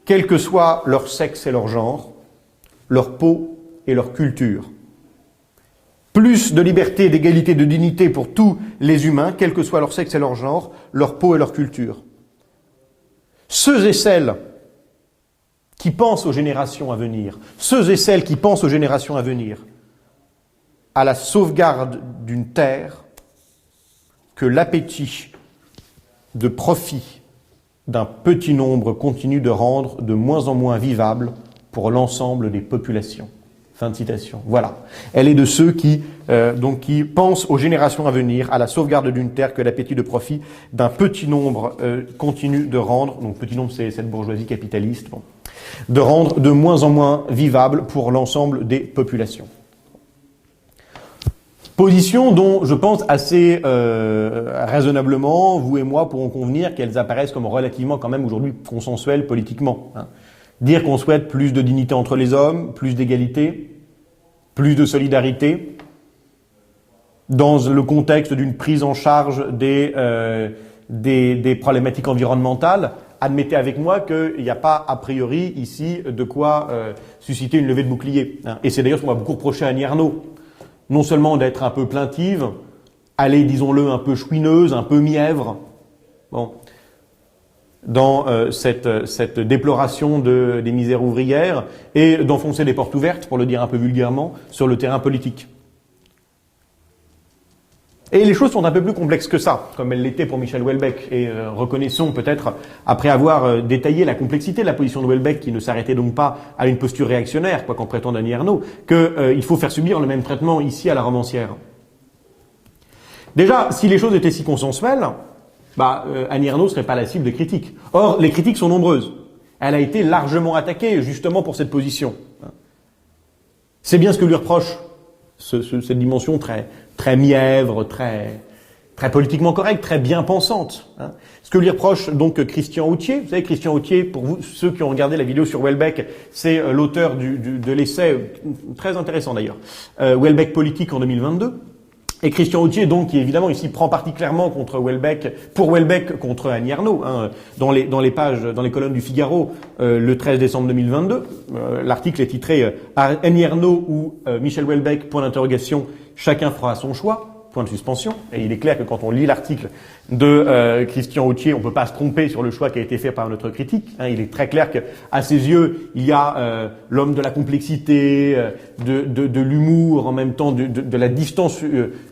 quel que soit leur sexe et leur genre, leur peau et leur culture. Plus de liberté, d'égalité, de dignité pour tous les humains, quel que soit leur sexe et leur genre, leur peau et leur culture. Ceux et celles qui pensent aux générations à venir, ceux et celles qui pensent aux générations à venir, à la sauvegarde d'une terre que l'appétit de profit d'un petit nombre continue de rendre de moins en moins vivable pour l'ensemble des populations. Fin de citation. Voilà. Elle est de ceux qui pensent aux générations à venir, à la sauvegarde d'une terre que l'appétit de profit d'un petit nombre continue de rendre, donc petit nombre c'est cette bourgeoisie capitaliste, bon, de rendre de moins en moins vivable pour l'ensemble des populations. Position dont je pense assez raisonnablement, vous et moi pourrons convenir qu'elles apparaissent comme relativement quand même aujourd'hui consensuelles politiquement. Hein. Dire qu'on souhaite plus de dignité entre les hommes, plus d'égalité, plus de solidarité, dans le contexte d'une prise en charge des problématiques environnementales, admettez avec moi qu'il n'y a pas a priori ici de quoi susciter une levée de bouclier. Hein. Et c'est d'ailleurs ce qu'on va beaucoup reprocher à Annie Ernaux. Non seulement d'être un peu plaintive, aller, disons-le, un peu chouineuse, un peu mièvre, bon, dans cette déploration des misères ouvrières, et d'enfoncer des portes ouvertes, pour le dire un peu vulgairement, sur le terrain politique. Et les choses sont un peu plus complexes que ça, comme elles l'étaient pour Michel Houellebecq. Et reconnaissons peut-être, après avoir détaillé la complexité de la position de Houellebecq, qui ne s'arrêtait donc pas à une posture réactionnaire, quoi qu'en prétende Annie Ernaux, qu'il faut faire subir le même traitement ici à la romancière. Déjà, si les choses étaient si consensuelles, Annie Ernaux ne serait pas la cible des critiques. Or, les critiques sont nombreuses. Elle a été largement attaquée, justement, pour cette position. C'est bien ce que lui reproche cette dimension très mièvre, très politiquement correcte, très bien pensante. Hein. Ce que lui reproche donc Christian Autier. Vous savez, Christian Autier, pour vous, ceux qui ont regardé la vidéo sur Houellebecq, c'est l'auteur de l'essai, très intéressant d'ailleurs, Houellebecq politique en 2022. Et Christian Autier, donc, qui évidemment ici prend particulièrement contre Houellebecq, pour Houellebecq contre Annie Ernaux, hein, dans les pages, dans les colonnes du Figaro, le 13 décembre 2022. L'article est titré Annie Ernaux ou Michel Houellebecq, point d'interrogation, chacun fera son choix. Point de suspension. Et il est clair que quand on lit l'article de Christian Autier, on peut pas se tromper sur le choix qui a été fait par notre critique. Hein, il est très clair que, à ses yeux, il y a l'homme de la complexité, de l'humour, en même temps de la distance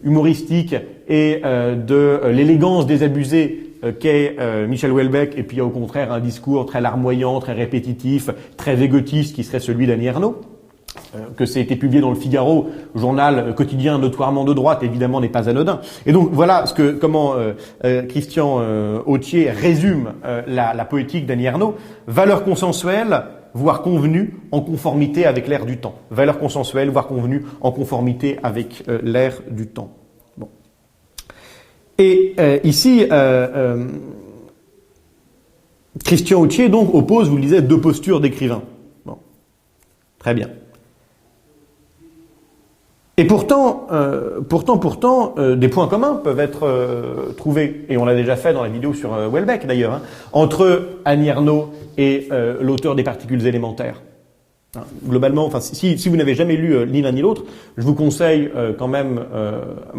humoristique et de l'élégance désabusée qu'est Michel Houellebecq. Et puis il y a au contraire un discours très larmoyant, très répétitif, très égotiste qui serait celui d'Annie Ernaux. Que ça a été publié dans le Figaro, journal quotidien notoirement de droite, évidemment n'est pas anodin. Et donc voilà comment Christian Autier résume la poétique d'Annie Ernaux. Valeur consensuelle, voire convenue, en conformité avec l'air du temps. Valeur consensuelle, voire convenue, en conformité avec l'air du temps. Bon. Et ici, Christian Autier donc oppose, vous le disiez, deux postures d'écrivain. Bon. Très bien. Et pourtant, des points communs peuvent être trouvés, et on l'a déjà fait dans la vidéo sur Houellebecq d'ailleurs, hein, entre Annie Ernaux et l'auteur des particules élémentaires. Hein, globalement, enfin, si vous n'avez jamais lu ni l'un ni l'autre, je vous conseille quand même,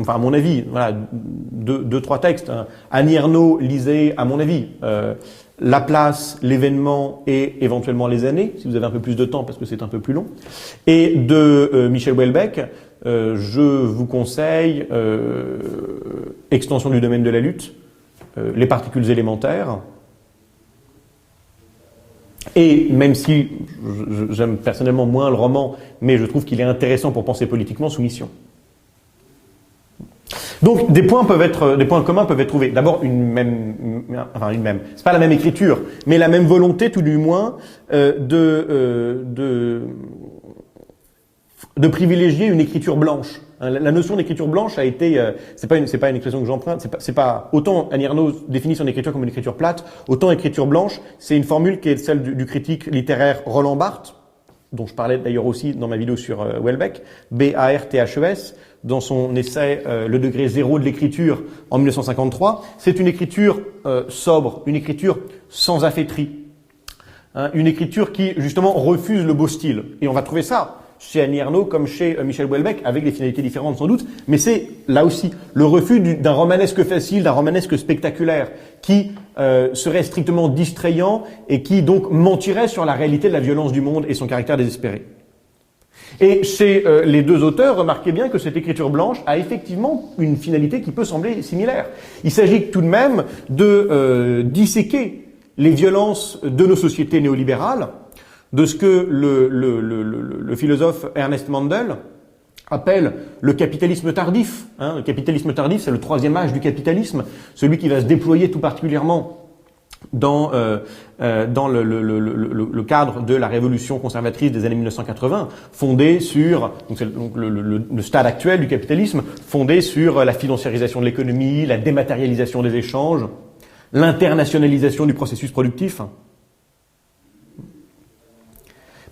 à mon avis, voilà, deux, trois textes. Hein. Annie Ernaux, lisez, à mon avis, La place, l'événement et éventuellement les années, si vous avez un peu plus de temps parce que c'est un peu plus long. Et de Michel Houellebecq, je vous conseille Extension du domaine de la lutte, Les particules élémentaires, et même si j'aime personnellement moins le roman, mais je trouve qu'il est intéressant pour penser politiquement, Soumission. Donc des points communs peuvent être trouvés. D'abord c'est pas la même écriture, mais la même volonté tout du moins de privilégier une écriture blanche. La notion d'écriture blanche a été, c'est pas une expression que j'emprunte, c'est pas autant Annie Ernaux définit son écriture comme une écriture plate, autant écriture blanche, c'est une formule qui est celle du critique littéraire Roland Barthes, dont je parlais d'ailleurs aussi dans ma vidéo sur Houellebecq, Barthes, dans son essai Le degré zéro de l'écriture en 1953. C'est une écriture sobre, une écriture sans affaîtrie, hein, une écriture qui justement refuse le beau style. Et on va trouver ça chez Annie Ernaux comme chez Michel Houellebecq, avec des finalités différentes sans doute, mais c'est là aussi le refus d'un romanesque facile, d'un romanesque spectaculaire, qui serait strictement distrayant et qui donc mentirait sur la réalité de la violence du monde et son caractère désespéré. Et chez les deux auteurs, remarquez bien que cette écriture blanche a effectivement une finalité qui peut sembler similaire. Il s'agit tout de même de disséquer les violences de nos sociétés néolibérales, de ce que le philosophe Ernest Mandel appelle le capitalisme tardif. Le capitalisme tardif, c'est le troisième âge du capitalisme, celui qui va se déployer tout particulièrement dans le cadre de la révolution conservatrice des années 1980, fondée sur le stade actuel du capitalisme, fondé sur la financiarisation de l'économie, la dématérialisation des échanges, l'internationalisation du processus productif.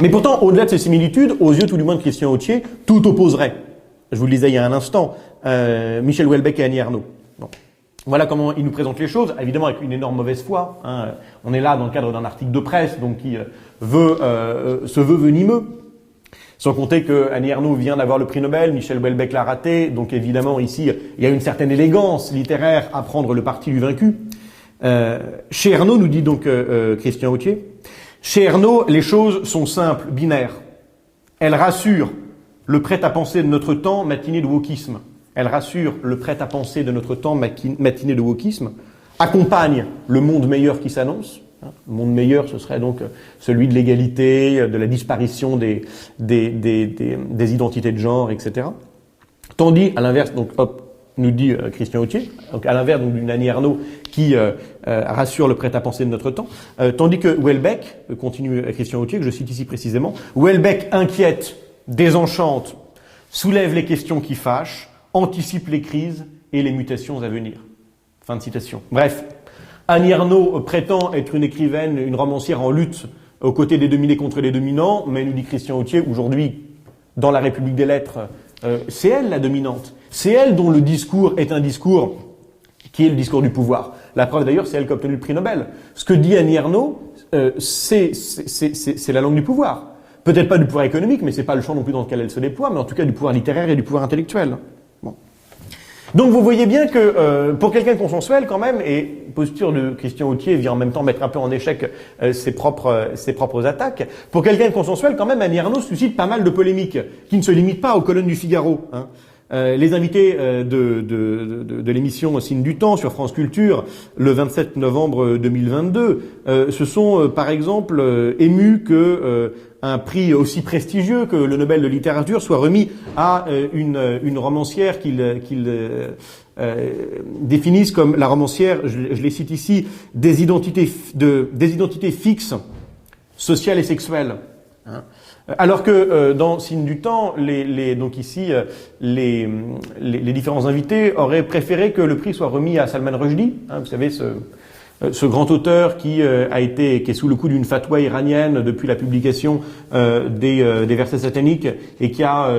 Mais pourtant, au-delà de ces similitudes, aux yeux tout du moins de Christian Authier, tout opposerait. Je vous le disais il y a un instant, Michel Houellebecq et Annie Ernaux. Bon. Voilà comment il nous présente les choses, évidemment avec une énorme mauvaise foi. On est là dans le cadre d'un article de presse, donc qui se veut venimeux. Sans compter que Annie Ernaux vient d'avoir le prix Nobel, Michel Houellebecq l'a raté, donc évidemment ici il y a une certaine élégance littéraire à prendre le parti du vaincu. Chez Ernaux, nous dit donc Christian Authier, chez Ernaux, les choses sont simples, binaires. Elles rassurent le prêt-à-penser de notre temps, matinée de wokisme. Elles rassurent le prêt-à-penser de notre temps, matinée de wokisme. Accompagnent le monde meilleur qui s'annonce. Le monde meilleur, ce serait donc celui de l'égalité, de la disparition des identités de genre, etc. Tandis, à l'inverse, donc hop, nous dit Christian Authier, donc à l'inverse d'une Annie Ernaux qui rassure le prêt-à-penser de notre temps, tandis que Houellebecq, continue Christian Authier, que je cite ici précisément, Houellebecq inquiète, désenchante, soulève les questions qui fâchent, anticipe les crises et les mutations à venir. Fin de citation. Bref, Annie Ernaux prétend être une écrivaine, une romancière en lutte aux côtés des dominés contre les dominants, mais nous dit Christian Authier, aujourd'hui, dans la République des Lettres, c'est elle la dominante. C'est elle dont le discours est un discours qui est le discours du pouvoir. La preuve d'ailleurs, c'est elle qui a obtenu le prix Nobel. Ce que dit Annie Ernaux, c'est la langue du pouvoir. Peut-être pas du pouvoir économique, mais c'est pas le champ non plus dans lequel elle se déploie, mais en tout cas du pouvoir littéraire et du pouvoir intellectuel. Bon. Donc vous voyez bien que pour quelqu'un de consensuel quand même, et posture de Christian Authier vient en même temps mettre un peu en échec ses propres attaques, pour quelqu'un de consensuel quand même, Annie Ernaux suscite pas mal de polémiques, qui ne se limitent pas aux colonnes du Figaro. Les invités de l'émission Signe du Temps sur France Culture le 27 novembre 2022 se sont par exemple émus que un prix aussi prestigieux que le Nobel de littérature soit remis à une romancière qu'ils définissent comme la romancière, je les cite ici, des identités fixes, sociales et sexuelles. Alors que dans Signe du Temps, donc ici les différents invités auraient préféré que le prix soit remis à Salman Rushdie, vous savez ce grand auteur qui est sous le coup d'une fatwa iranienne depuis la publication des versets sataniques et qui a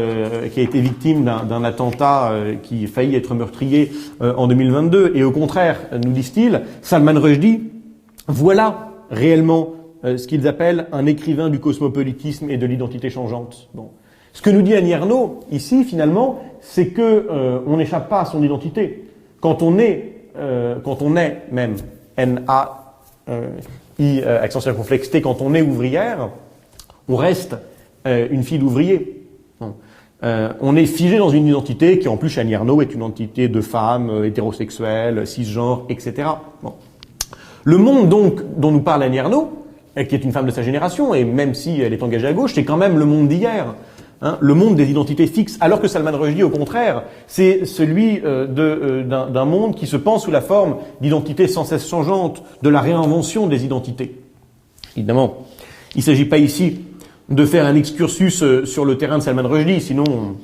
été victime d'un attentat qui faillit être meurtrier en 2022. Et au contraire, nous disent-ils, Salman Rushdie, voilà réellement ce qu'ils appellent un écrivain du cosmopolitisme et de l'identité changeante. Bon. Ce que nous dit Annie Ernaux, ici, finalement, c'est que on n'échappe pas à son identité. Quand on est même, N-A-I, accent circonflexe T, quand on est ouvrière, on reste une fille d'ouvrier. Bon. On est figé dans une identité qui, en plus, chez Annie Ernaux, est une identité de femme, hétérosexuelle, cisgenre, etc. Bon. Le monde, donc, dont nous parle Annie Ernaux, qui est une femme de sa génération, et même si elle est engagée à gauche, c'est quand même le monde d'hier, le monde des identités fixes, alors que Salman Rushdie, au contraire, c'est celui d'un monde qui se pense sous la forme d'identités sans cesse changeantes, de la réinvention des identités. Évidemment, il ne s'agit pas ici de faire un excursus sur le terrain de Salman Rushdie, sinon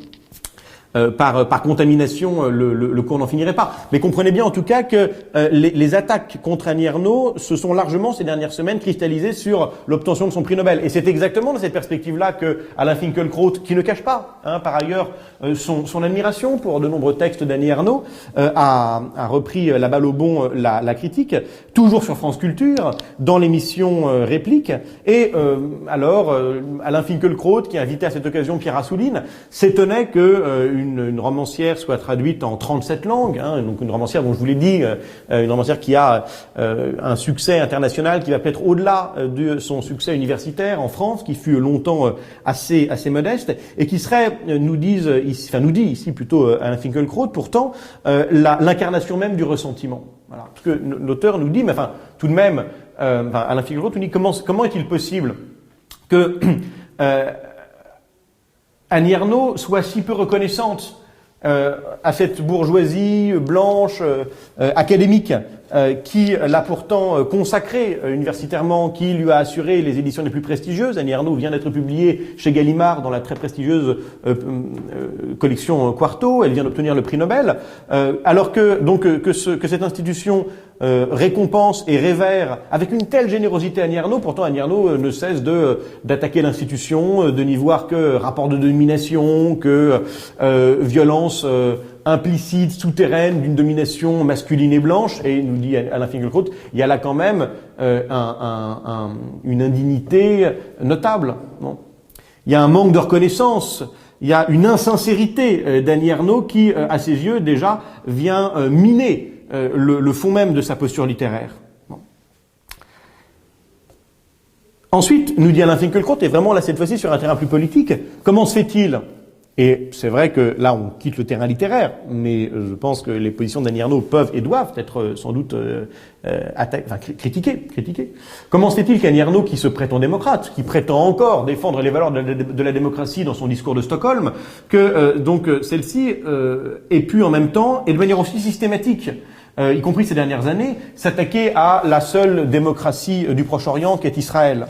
par contamination, le cours n'en finirait pas. Mais comprenez bien en tout cas que les attaques contre Annie Ernaux se sont largement ces dernières semaines cristallisées sur l'obtention de son prix Nobel. Et c'est exactement dans cette perspective-là que Alain Finkielkraut, qui ne cache pas, par ailleurs, son admiration pour de nombreux textes d'Annie Ernaux, a repris la balle au bon la critique, toujours sur France Culture, dans l'émission Réplique. Et alors, Alain Finkielkraut, qui invitait à cette occasion Pierre Assouline, s'étonnait que une romancière soit traduite en 37 langues, donc une romancière dont je vous l'ai dit, une romancière qui a un succès international qui va peut-être au-delà de son succès universitaire en France, qui fut longtemps assez modeste, et qui serait, nous dit ici plutôt Alain Finkielkraut, pourtant l'incarnation même du ressentiment. Voilà. Parce que l'auteur nous dit, mais enfin, tout de même, Alain Finkielkraut nous dit comment est-il possible que Annie Ernaux soit si peu reconnaissante à cette bourgeoisie blanche, académique, qui l'a pourtant consacrée universitairement, qui lui a assuré les éditions les plus prestigieuses. Annie Ernaux vient d'être publiée chez Gallimard dans la très prestigieuse collection Quarto. Elle vient d'obtenir le prix Nobel, alors que cette institution récompense et révère avec une telle générosité Annie Ernaux. Pourtant, Annie Ernaux ne cesse d'attaquer l'institution, de n'y voir que rapport de domination, que violence implicite, souterraine d'une domination masculine et blanche. Et nous dit Alain Finkielkraut, il y a là quand même une indignité notable. Non, il y a un manque de reconnaissance. Il y a une insincérité d'Annie Ernaux qui, à ses yeux, déjà vient miner le fond même de sa posture littéraire. Bon. Ensuite, nous dit Alain Finkielkraut, et vraiment là cette fois-ci sur un terrain plus politique, comment se fait-il? Et c'est vrai que là on quitte le terrain littéraire, mais je pense que les positions d'Annie Ernaux peuvent et doivent être sans doute critiquées. Comment se fait-il qu'Annie Ernaux, qui se prétend démocrate, qui prétend encore défendre les valeurs de la démocratie dans son discours de Stockholm, que donc celle-ci ait pu en même temps et de manière aussi systématique, y compris ces dernières années, s'attaquer à la seule démocratie du Proche-Orient qu'est Israël.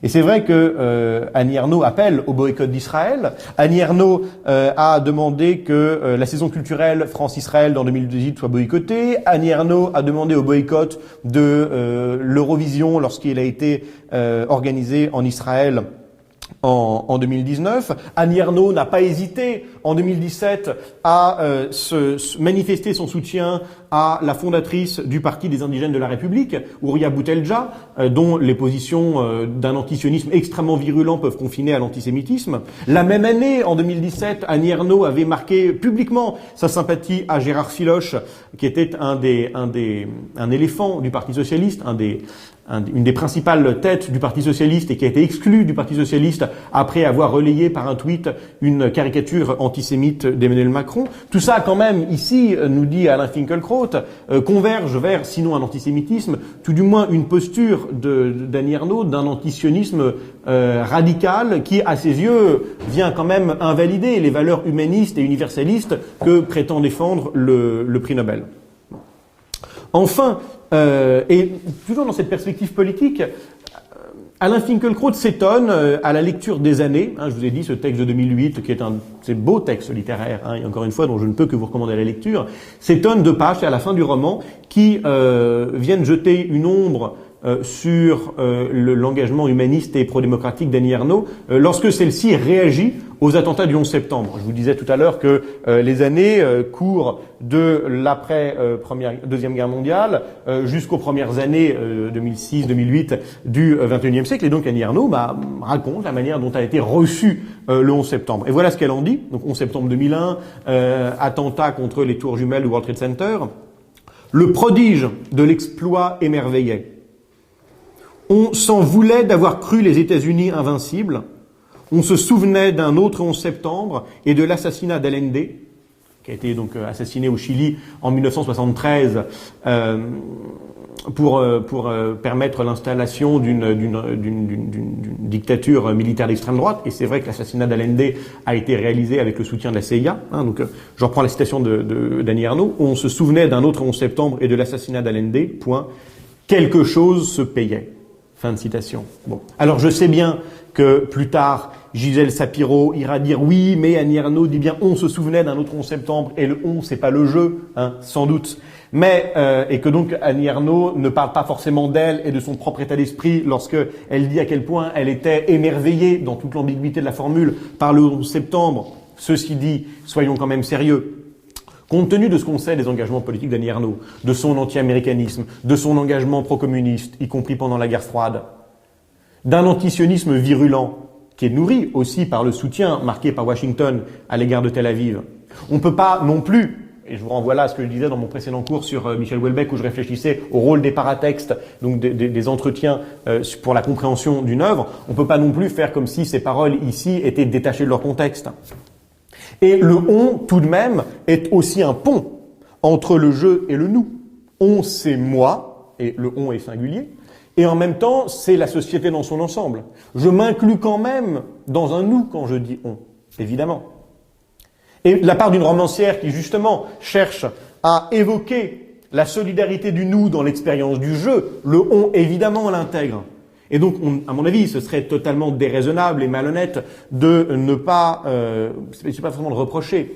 Et c'est vrai que Annie Ernaux appelle au boycott d'Israël. Annie Ernaux a demandé que la saison culturelle France-Israël dans 2018 soit boycottée. Annie Ernaux a demandé au boycott de l'Eurovision lorsqu'il a été organisé en Israël en 2019. Annie Ernaux n'a pas hésité en 2017 à se manifester son soutien à la fondatrice du Parti des indigènes de la République, Ouria Boutelja, dont les positions d'un antisionisme extrêmement virulent peuvent confiner à l'antisémitisme. La même année, en 2017, Annie Ernaux avait marqué publiquement sa sympathie à Gérard Filoche, qui était un éléphant du Parti socialiste, une des principales têtes du Parti socialiste et qui a été exclu du Parti socialiste après avoir relayé par un tweet une caricature antisémite d'Emmanuel Macron. Tout ça, quand même, ici, nous dit Alain Finkielkraut, converge vers, sinon un antisémitisme, tout du moins une posture d'Annie Ernaux, d'un antisionisme radical qui, à ses yeux, vient quand même invalider les valeurs humanistes et universalistes que prétend défendre le prix Nobel. Enfin, et toujours dans cette perspective politique, Alain Finkielkraut s'étonne à la lecture des années. Je vous ai dit ce texte de 2008, qui est c'est beau texte littéraire, et encore une fois dont je ne peux que vous recommander la lecture, s'étonne de pages, c'est à la fin du roman, qui viennent jeter une ombre sur l'engagement humaniste et pro-démocratique d'Annie Ernaux lorsque celle-ci réagit aux attentats du 11 septembre. Je vous disais tout à l'heure que les années courent de l'après Deuxième Guerre mondiale jusqu'aux premières années 2006-2008 du XXIe siècle. Et donc Annie Ernaux raconte la manière dont a été reçu le 11 septembre. Et voilà ce qu'elle en dit. Donc 11 septembre 2001, attentat contre les tours jumelles du World Trade Center. Le prodige de l'exploit émerveillait. On s'en voulait d'avoir cru les États-Unis invincibles. On se souvenait d'un autre 11 septembre et de l'assassinat d'Allende, qui a été donc assassiné au Chili en 1973 pour permettre l'installation d'une dictature militaire d'extrême droite. Et c'est vrai que l'assassinat d'Allende a été réalisé avec le soutien de la CIA. Donc, je reprends la citation d'Annie Ernaux. On se souvenait d'un autre 11 septembre et de l'assassinat d'Allende. Point. Quelque chose se payait. Fin de citation. Bon. Alors je sais bien que plus tard, Gisèle Sapiro ira dire oui, mais Annie Ernaux dit bien on se souvenait d'un autre 11 septembre et le 11 c'est pas le jeu, hein, sans doute. Mais et que donc Annie Ernaux ne parle pas forcément d'elle et de son propre état d'esprit lorsque elle dit à quel point elle était émerveillée dans toute l'ambiguïté de la formule par le 11 septembre. Ceci dit, soyons quand même sérieux. Compte tenu de ce qu'on sait des engagements politiques d'Annie Ernaux, de son anti-américanisme, de son engagement pro-communiste, y compris pendant la guerre froide, d'un antisionisme virulent, qui est nourri aussi par le soutien marqué par Washington à l'égard de Tel Aviv, on ne peut pas non plus, et je vous renvoie là à ce que je disais dans mon précédent cours sur Michel Houellebecq où je réfléchissais au rôle des paratextes, donc des entretiens pour la compréhension d'une œuvre, on ne peut pas non plus faire comme si ces paroles ici étaient détachées de leur contexte. Et le « on », tout de même, est aussi un pont entre le « je » et le « nous ». « On », c'est moi, et le « on » est singulier, et en même temps, c'est la société dans son ensemble. Je m'inclus quand même dans un « nous » quand je dis « on », évidemment. Et la part d'une romancière qui, justement, cherche à évoquer la solidarité du « nous » dans l'expérience du « je », le « on », évidemment, l'intègre. Et donc, à mon avis, ce serait totalement déraisonnable et malhonnête de ne pas, c'est pas forcément le reprocher,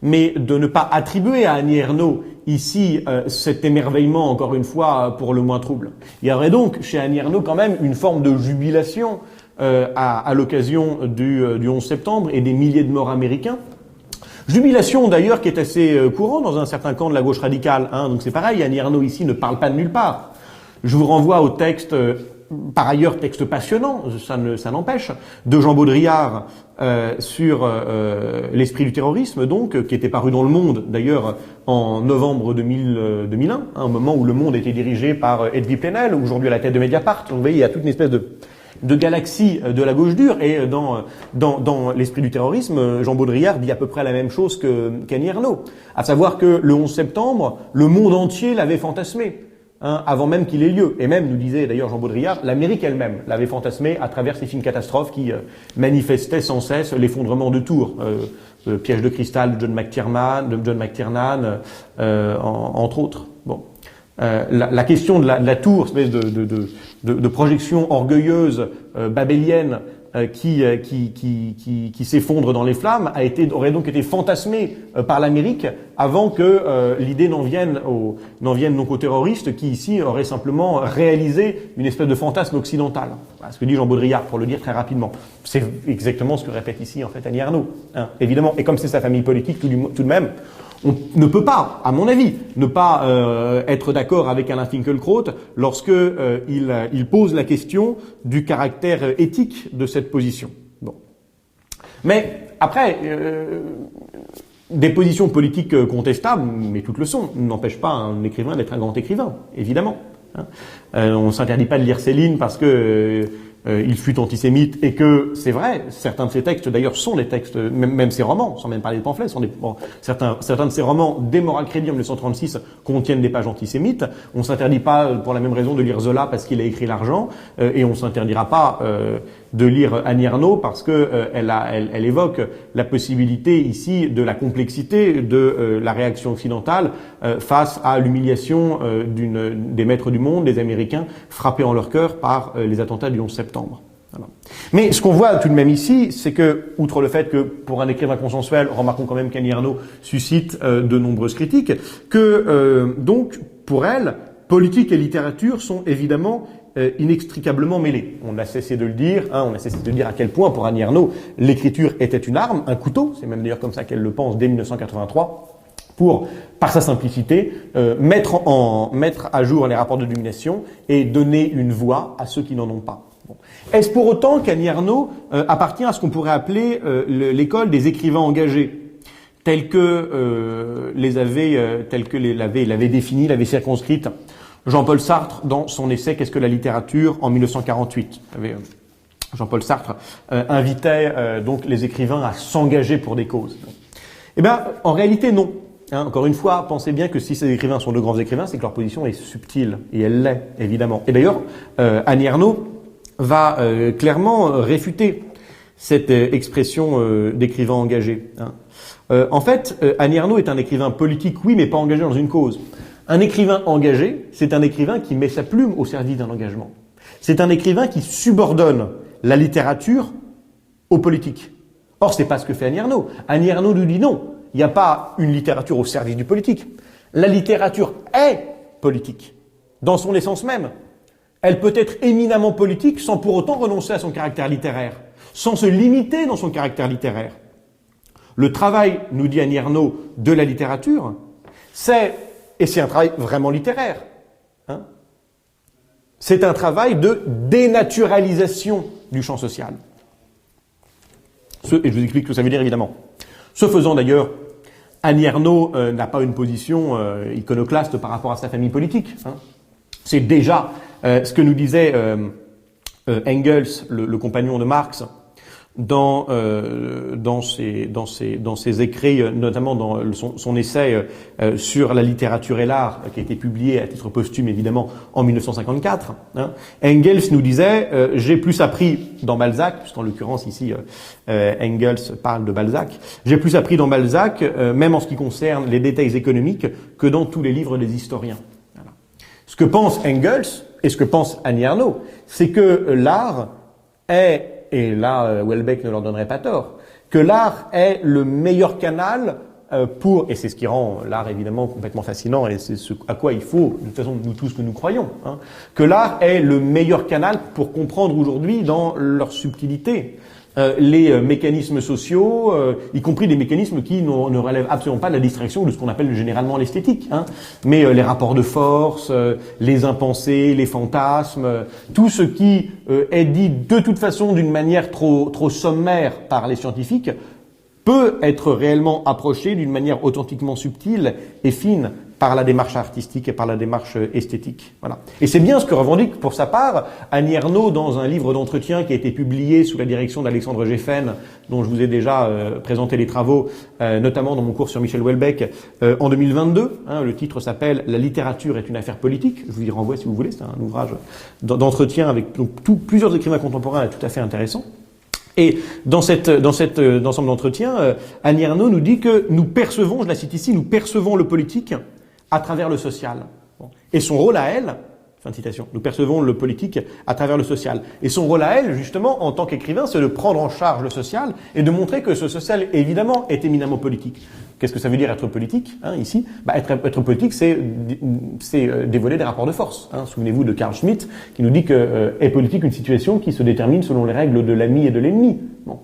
mais de ne pas attribuer à Annie Ernaux ici cet émerveillement, encore une fois, pour le moins trouble. Il y aurait donc chez Annie Ernaux quand même une forme de jubilation à l'occasion du 11 septembre et des milliers de morts américains. Jubilation d'ailleurs qui est assez courant dans un certain camp de la gauche radicale. Hein. Donc c'est pareil, Annie Ernaux ici ne parle pas de nulle part. Je vous renvoie au texte... par ailleurs, texte passionnant, ça n'empêche, de Jean Baudrillard sur l'esprit du terrorisme, donc, qui était paru dans Le Monde, d'ailleurs, en novembre 2001, hein, au moment où Le Monde était dirigé par Edwy Plenel, aujourd'hui à la tête de Mediapart. Donc, vous voyez, il y a toute une espèce de galaxie de la gauche dure, et dans l'esprit du terrorisme, Jean Baudrillard dit à peu près la même chose qu'Annie Ernaux, à savoir que le 11 septembre, le monde entier l'avait fantasmé. Hein, avant même qu'il ait lieu. Et même, nous disait d'ailleurs Jean Baudrillard, l'Amérique elle-même l'avait fantasmé à travers ces films catastrophes qui manifestaient sans cesse l'effondrement de Tours. Piège de cristal de John McTiernan, entre autres. Bon. La question de la tour, espèce de projection orgueilleuse babélienne qui s'effondre dans les flammes, aurait donc été fantasmée par l'Amérique avant que l'idée n'en vienne donc aux terroristes qui ici auraient simplement réalisé une espèce de fantasme occidental. Voilà ce que dit Jean Baudrillard, pour le dire très rapidement. C'est exactement ce que répète ici en fait Annie Ernaux, hein, évidemment. Et comme c'est sa famille politique tout de même, on ne peut pas, à mon avis, ne pas être d'accord avec Alain Finkielkraut lorsque il pose la question du caractère éthique de cette position. Bon. Mais après, des positions politiques contestables, mais toutes le sont, n'empêchent pas un écrivain d'être un grand écrivain, évidemment. Hein. On s'interdit pas de lire Céline parce que il fut antisémite et que, c'est vrai, certains de ses textes d'ailleurs sont des textes, même ses romans, sans même parler de pamphlets, certains de ses romans, dès Moral Crédit en 1936, contiennent des pages antisémites. On s'interdit pas, pour la même raison, de lire Zola parce qu'il a écrit L'Argent, et on s'interdira pas de lire Annie Ernaux parce que elle évoque la possibilité ici de la complexité de la réaction occidentale face à l'humiliation des maîtres du monde, des Américains, frappés en leur cœur par les attentats du 11 septembre. Voilà. Mais ce qu'on voit tout de même ici, c'est que, outre le fait que pour un écrivain consensuel, remarquons quand même qu'Annie Ernaux suscite de nombreuses critiques, que donc pour elle, politique et littérature sont évidemment inextricablement mêlés. On a cessé de le dire, on a cessé de dire à quel point pour Annie Ernaux l'écriture était une arme, un couteau, c'est même d'ailleurs comme ça qu'elle le pense dès 1983, pour, par sa simplicité, mettre à jour les rapports de domination et donner une voix à ceux qui n'en ont pas. Bon. Est-ce pour autant qu'Annie Ernaux appartient à ce qu'on pourrait appeler l'école des écrivains engagés, telle que l'avait définie, l'avait circonscrite Jean-Paul Sartre dans son essai « Qu'est-ce que la littérature » en 1948. Jean-Paul Sartre invitait donc les écrivains à s'engager pour des causes. Eh bien, en réalité, non. Encore une fois, pensez bien que si ces écrivains sont de grands écrivains, c'est que leur position est subtile, et elle l'est, évidemment. Et d'ailleurs, Annie Ernaux va clairement réfuter cette expression d'écrivain engagé. En fait, Annie Ernaux est un écrivain politique, oui, mais pas engagé dans une cause. Un écrivain engagé, c'est un écrivain qui met sa plume au service d'un engagement. C'est un écrivain qui subordonne la littérature aux politiques. Or, c'est pas ce que fait Annie Ernaux. Annie Ernaux nous dit non, il n'y a pas une littérature au service du politique. La littérature est politique, dans son essence même. Elle peut être éminemment politique sans pour autant renoncer à son caractère littéraire, sans se limiter dans son caractère littéraire. Le travail, nous dit Annie Ernaux, de la littérature, c'est un travail vraiment littéraire, hein, c'est un travail de dénaturalisation du champ social. Et je vous explique ce que ça veut dire, évidemment. Ce faisant, d'ailleurs, Annie Ernaux n'a pas une position iconoclaste par rapport à sa famille politique. Hein. C'est déjà ce que nous disait Engels, le compagnon de Marx, dans ses écrits, notamment dans son essai sur la littérature et l'art, qui a été publié à titre posthume évidemment en 1954. Hein. Engels nous disait j'ai plus appris dans Balzac, puisqu'en l'occurrence ici Engels parle de Balzac, j'ai plus appris dans Balzac, même en ce qui concerne les détails économiques, que dans tous les livres des historiens. Voilà. Ce que pense Engels et ce que pense Annie Ernaux, c'est que l'art est, et là Houellebecq ne leur donnerait pas tort, que l'art est le meilleur canal et c'est ce qui rend l'art évidemment complètement fascinant, et c'est ce à quoi il faut, de toute façon nous tous que nous croyons, hein, que l'art est le meilleur canal pour comprendre aujourd'hui dans leur subtilité les mécanismes sociaux, y compris des mécanismes qui ne relèvent absolument pas de la distraction ou de ce qu'on appelle généralement l'esthétique, hein, mais les rapports de force, les impensés, les fantasmes, tout ce qui est dit de toute façon d'une manière trop sommaire par les scientifiques peut être réellement approché d'une manière authentiquement subtile et fine par la démarche artistique et par la démarche esthétique. Voilà. Et c'est bien ce que revendique pour sa part Annie Ernaux dans un livre d'entretien qui a été publié sous la direction d'Alexandre Geffen, dont je vous ai déjà présenté les travaux, notamment dans mon cours sur Michel Houellebecq en 2022. Hein, le titre s'appelle « La littérature est une affaire politique ». Je vous y renvoie si vous voulez, c'est un ouvrage d'entretien avec plusieurs écrivains contemporains tout à fait intéressant. Et dans cet ensemble d'entretiens, Annie Ernaux nous dit que nous percevons, je la cite ici, nous percevons le politique à travers le social. Bon. Et son rôle à elle, fin de citation, nous percevons le politique à travers le social. Et son rôle à elle, justement, en tant qu'écrivain, c'est de prendre en charge le social et de montrer que ce social, évidemment, est éminemment politique. Qu'est-ce que ça veut dire être politique, hein, ici? Être politique, c'est dévoiler des rapports de force. Hein. Souvenez-vous de Carl Schmitt, qui nous dit que est politique une situation qui se détermine selon les règles de l'ami et de l'ennemi. Bon.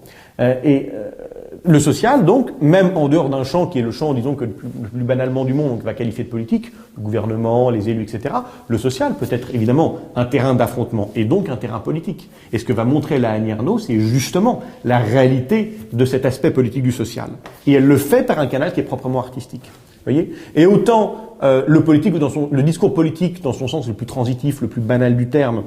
Le social, donc, même en dehors d'un champ qui est le champ, disons, que le plus banalement du monde on va qualifier de politique, le gouvernement, les élus, etc., le social peut être évidemment un terrain d'affrontement et donc un terrain politique. Et ce que va montrer la Annie Ernaux, c'est justement la réalité de cet aspect politique du social. Et elle le fait par un canal qui est proprement artistique. Voyez ? Et autant le discours politique, dans son sens le plus transitif, le plus banal du terme,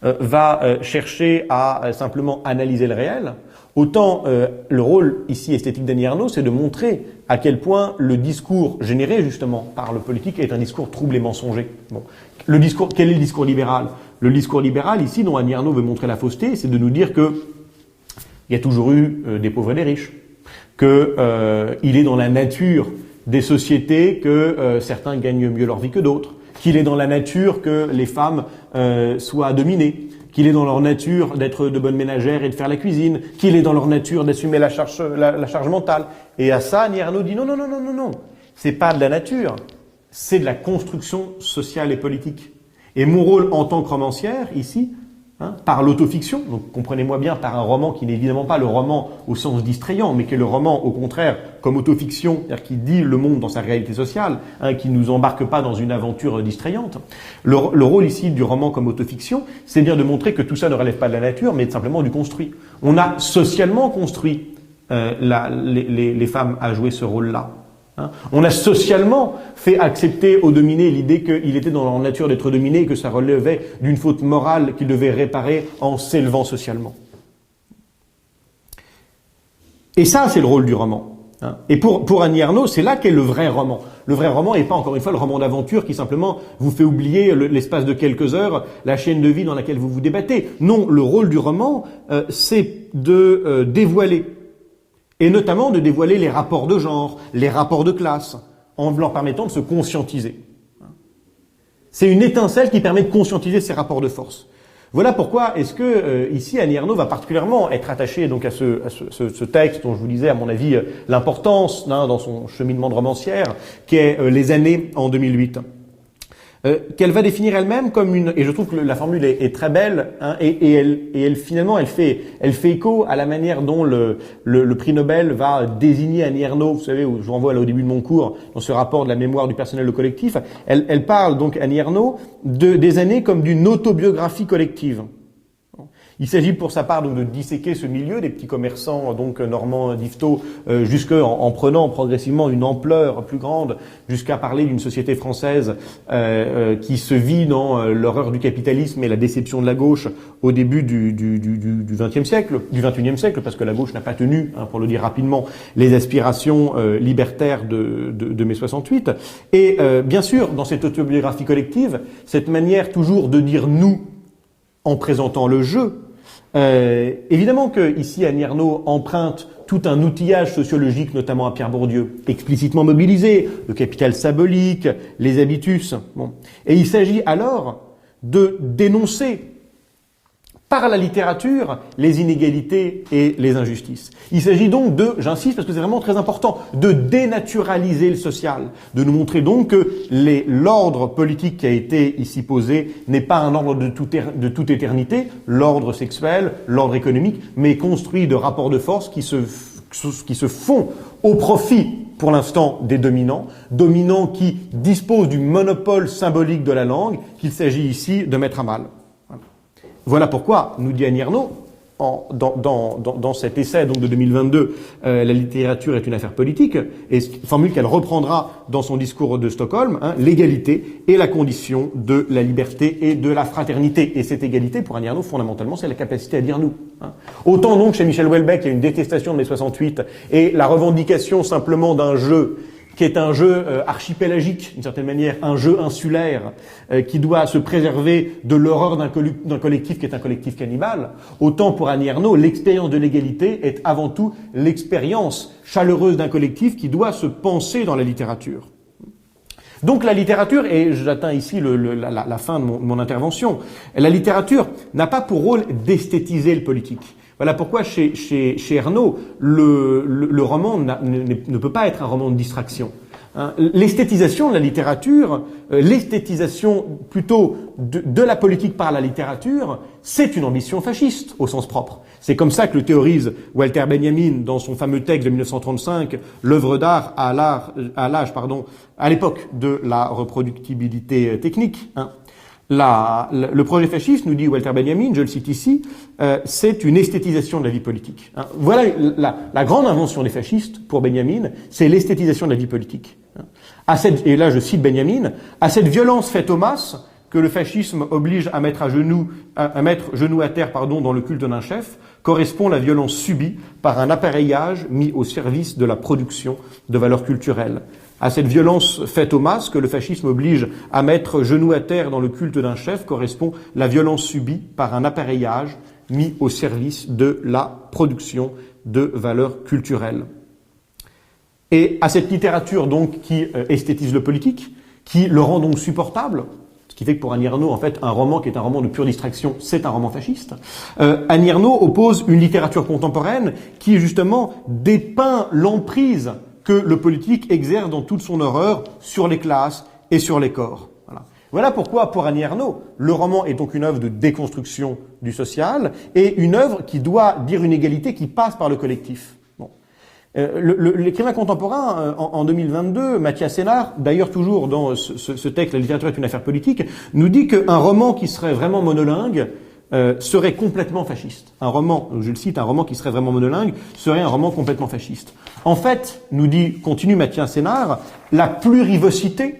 va chercher à simplement analyser le réel, autant le rôle ici esthétique d'Annie Ernaux, c'est de montrer à quel point le discours généré justement par le politique est un discours trouble et mensonger. Bon. Quel est le discours libéral? Le discours libéral ici, dont Annie Ernaux veut montrer la fausseté, c'est de nous dire que il y a toujours eu des pauvres et des riches, que il est dans la nature des sociétés que certains gagnent mieux leur vie que d'autres, qu'il est dans la nature que les femmes soient dominées, qu'il est dans leur nature d'être de bonnes ménagères et de faire la cuisine, qu'il est dans leur nature d'assumer la charge mentale. Et à ça, Annie Ernaux dit non. C'est pas de la nature, c'est de la construction sociale et politique. Et mon rôle en tant que romancière, ici, hein, par l'autofiction, donc comprenez-moi bien, par un roman qui n'est évidemment pas le roman au sens distrayant, mais qui est le roman, au contraire, comme autofiction, c'est-à-dire qui dit le monde dans sa réalité sociale, hein, qui ne nous embarque pas dans une aventure distrayante. Le rôle ici du roman comme autofiction, c'est bien de montrer que tout ça ne relève pas de la nature, mais simplement du construit. On a socialement construit les femmes à jouer ce rôle-là. Hein. On a socialement fait accepter aux dominés l'idée qu'il était dans leur nature d'être dominé et que ça relevait d'une faute morale qu'ils devaient réparer en s'élevant socialement. Et ça, c'est le rôle du roman. Hein. Et pour Annie Ernaux, c'est là qu'est le vrai roman. Le vrai roman n'est pas, encore une fois, le roman d'aventure qui simplement vous fait oublier l'espace de quelques heures la chaîne de vie dans laquelle vous vous débattez. Non, le rôle du roman, c'est de dévoiler. Et notamment de dévoiler les rapports de genre, les rapports de classe, en leur permettant de se conscientiser. C'est une étincelle qui permet de conscientiser ces rapports de force. Voilà pourquoi est-ce que ici Annie Ernaux va particulièrement être attachée donc à ce texte dont je vous disais à mon avis l'importance dans son cheminement de romancière, qui est Les années en 2008. Qu'elle va définir elle-même comme une, et je trouve que la formule est très belle, hein, et elle finalement elle fait écho à la manière dont le prix Nobel va désigner Annie Ernaux, vous savez, où je vous renvoie là au début de mon cours, dans ce rapport de la mémoire du personnel, le collectif. Elle parle donc, Annie Ernaux, des années comme d'une autobiographie collective. Il s'agit pour sa part donc de disséquer ce milieu des petits commerçants donc normands d'Yvetot, en prenant progressivement une ampleur plus grande, jusqu'à parler d'une société française qui se vit dans l'horreur du capitalisme et la déception de la gauche au début du XXe siècle, du XXIe siècle, parce que la gauche n'a pas tenu, pour le dire rapidement, les aspirations libertaires de mai 68. Et bien sûr, dans cette autobiographie collective, cette manière toujours de dire nous en présentant le jeu. Évidemment que ici Annie Ernaux emprunte tout un outillage sociologique, notamment à Pierre Bourdieu, explicitement mobilisé, le capital symbolique, les habitus. Bon. Et il s'agit alors de dénoncer par la littérature les inégalités et les injustices. Il s'agit donc j'insiste parce que c'est vraiment très important, de dénaturaliser le social, de nous montrer donc que l'ordre politique qui a été ici posé n'est pas un ordre de toute éternité, l'ordre sexuel, l'ordre économique, mais construit de rapports de force qui se font au profit, pour l'instant, des dominants qui disposent du monopole symbolique de la langue qu'il s'agit ici de mettre à mal. Voilà pourquoi, nous dit Annie Ernaux, dans cet essai donc de 2022, la littérature est une affaire politique, et formule qu'elle reprendra dans son discours de Stockholm, l'égalité est la condition de la liberté et de la fraternité. Et cette égalité, pour Annie Ernaux, fondamentalement, c'est la capacité à dire nous. Autant donc chez Michel Houellebecq, il y a une détestation de mai 68 et la revendication simplement d'un jeu qui est un jeu archipélagique, d'une certaine manière, un jeu insulaire, qui doit se préserver de l'horreur d'un collectif qui est un collectif cannibale. Autant pour Annie Ernaux, l'expérience de l'égalité est avant tout l'expérience chaleureuse d'un collectif qui doit se penser dans la littérature. Donc la littérature, et j'atteins ici la fin de mon intervention, la littérature n'a pas pour rôle d'esthétiser le politique. Voilà pourquoi chez Ernaux, le roman ne peut pas être un roman de distraction. L'esthétisation de la littérature, l'esthétisation plutôt de la politique par la littérature, c'est une ambition fasciste au sens propre. C'est comme ça que le théorise Walter Benjamin dans son fameux texte de 1935, l'œuvre d'art à l'époque de la reproductibilité technique. Le projet fasciste, nous dit Walter Benjamin, je le cite ici, c'est une esthétisation de la vie politique. Voilà la grande invention des fascistes, pour Benjamin, c'est l'esthétisation de la vie politique. Et là je cite Benjamin, à cette violence faite aux masses, que le fascisme oblige à mettre genoux à terre dans le culte d'un chef, correspond la violence subie par un appareillage mis au service de la production de valeurs culturelles. À cette violence faite aux masses que le fascisme oblige à mettre genoux à terre dans le culte d'un chef correspond la violence subie par un appareillage mis au service de la production de valeurs culturelles. Et à cette littérature donc qui esthétise le politique, qui le rend donc supportable, ce qui fait que pour Annie Ernaux, en fait, un roman qui est un roman de pure distraction, c'est un roman fasciste. Annie Ernaux oppose une littérature contemporaine qui, justement, dépeint l'emprise que le politique exerce dans toute son horreur sur les classes et sur les corps. Voilà pourquoi, pour Annie Ernaux, le roman est donc une œuvre de déconstruction du social et une œuvre qui doit dire une égalité qui passe par le collectif. L'écrivain contemporain, en 2022, Mathias Sénard, d'ailleurs toujours dans ce texte « La littérature est une affaire politique », nous dit qu'un roman qui serait vraiment monolingue serait complètement fasciste. Un roman, je le cite, un roman qui serait vraiment monolingue serait un roman complètement fasciste. En fait, continue Mathias Sénard, la plurivocité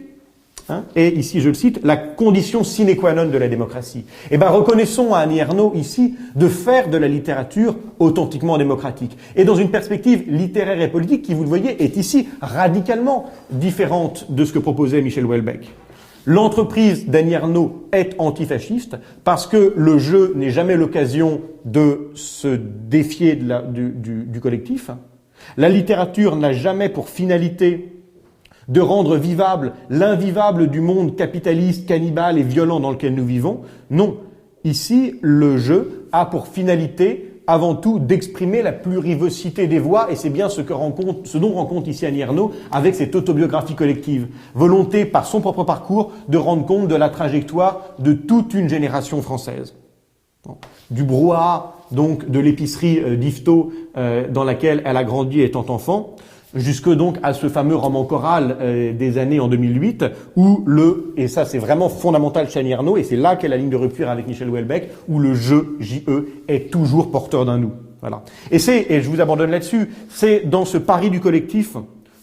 et ici je le cite, la condition sine qua non de la démocratie. Reconnaissons à Annie Ernaux ici de faire de la littérature authentiquement démocratique. Et dans une perspective littéraire et politique qui, vous le voyez, est ici radicalement différente de ce que proposait Michel Houellebecq. L'entreprise d'Annie Ernaux est antifasciste parce que le jeu n'est jamais l'occasion de se défier du collectif. La littérature n'a jamais pour finalité de rendre vivable l'invivable du monde capitaliste, cannibale et violent dans lequel nous vivons. Non, ici, le jeu a pour finalité avant tout d'exprimer la plurivocité des voix, et c'est bien ce dont rend compte ici Annie Ernaux avec cette autobiographie collective. Volonté, par son propre parcours, de rendre compte de la trajectoire de toute une génération française. Bon. Du brouhaha, donc, de l'épicerie d'Yvetot dans laquelle elle a grandi étant enfant, jusque donc à ce fameux roman choral des années en 2008, où et ça c'est vraiment fondamental chez Annie Ernaux, et c'est là qu'est la ligne de rupture avec Michel Houellebecq, où le jeu, J-E, est toujours porteur d'un nous. Voilà. Et je vous abandonne là-dessus, c'est dans ce pari du collectif,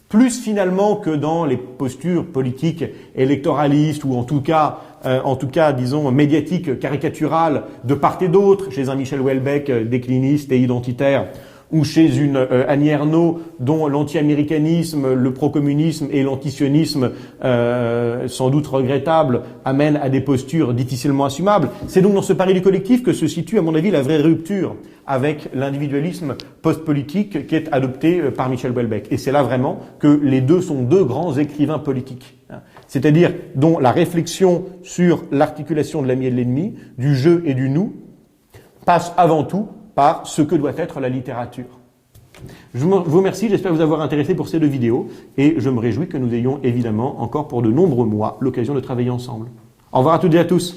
plus finalement que dans les postures politiques électoralistes, ou en tout cas, disons, médiatiques, caricaturales, de part et d'autre, chez un Michel Houellebecq décliniste et identitaire, ou chez une Annie Ernaux dont l'anti-américanisme, le pro-communisme et l'antisionisme, sans doute regrettable, amènent à des postures difficilement assumables. C'est donc dans ce pari du collectif que se situe, à mon avis, la vraie rupture avec l'individualisme post-politique qui est adopté par Michel Houellebecq. Et c'est là vraiment que les deux sont deux grands écrivains politiques. C'est-à-dire dont la réflexion sur l'articulation de l'ami et de l'ennemi, du je et du nous, passe avant tout par ce que doit être la littérature. Je vous remercie, j'espère vous avoir intéressé pour ces deux vidéos, et je me réjouis que nous ayons évidemment encore pour de nombreux mois l'occasion de travailler ensemble. Au revoir à toutes et à tous.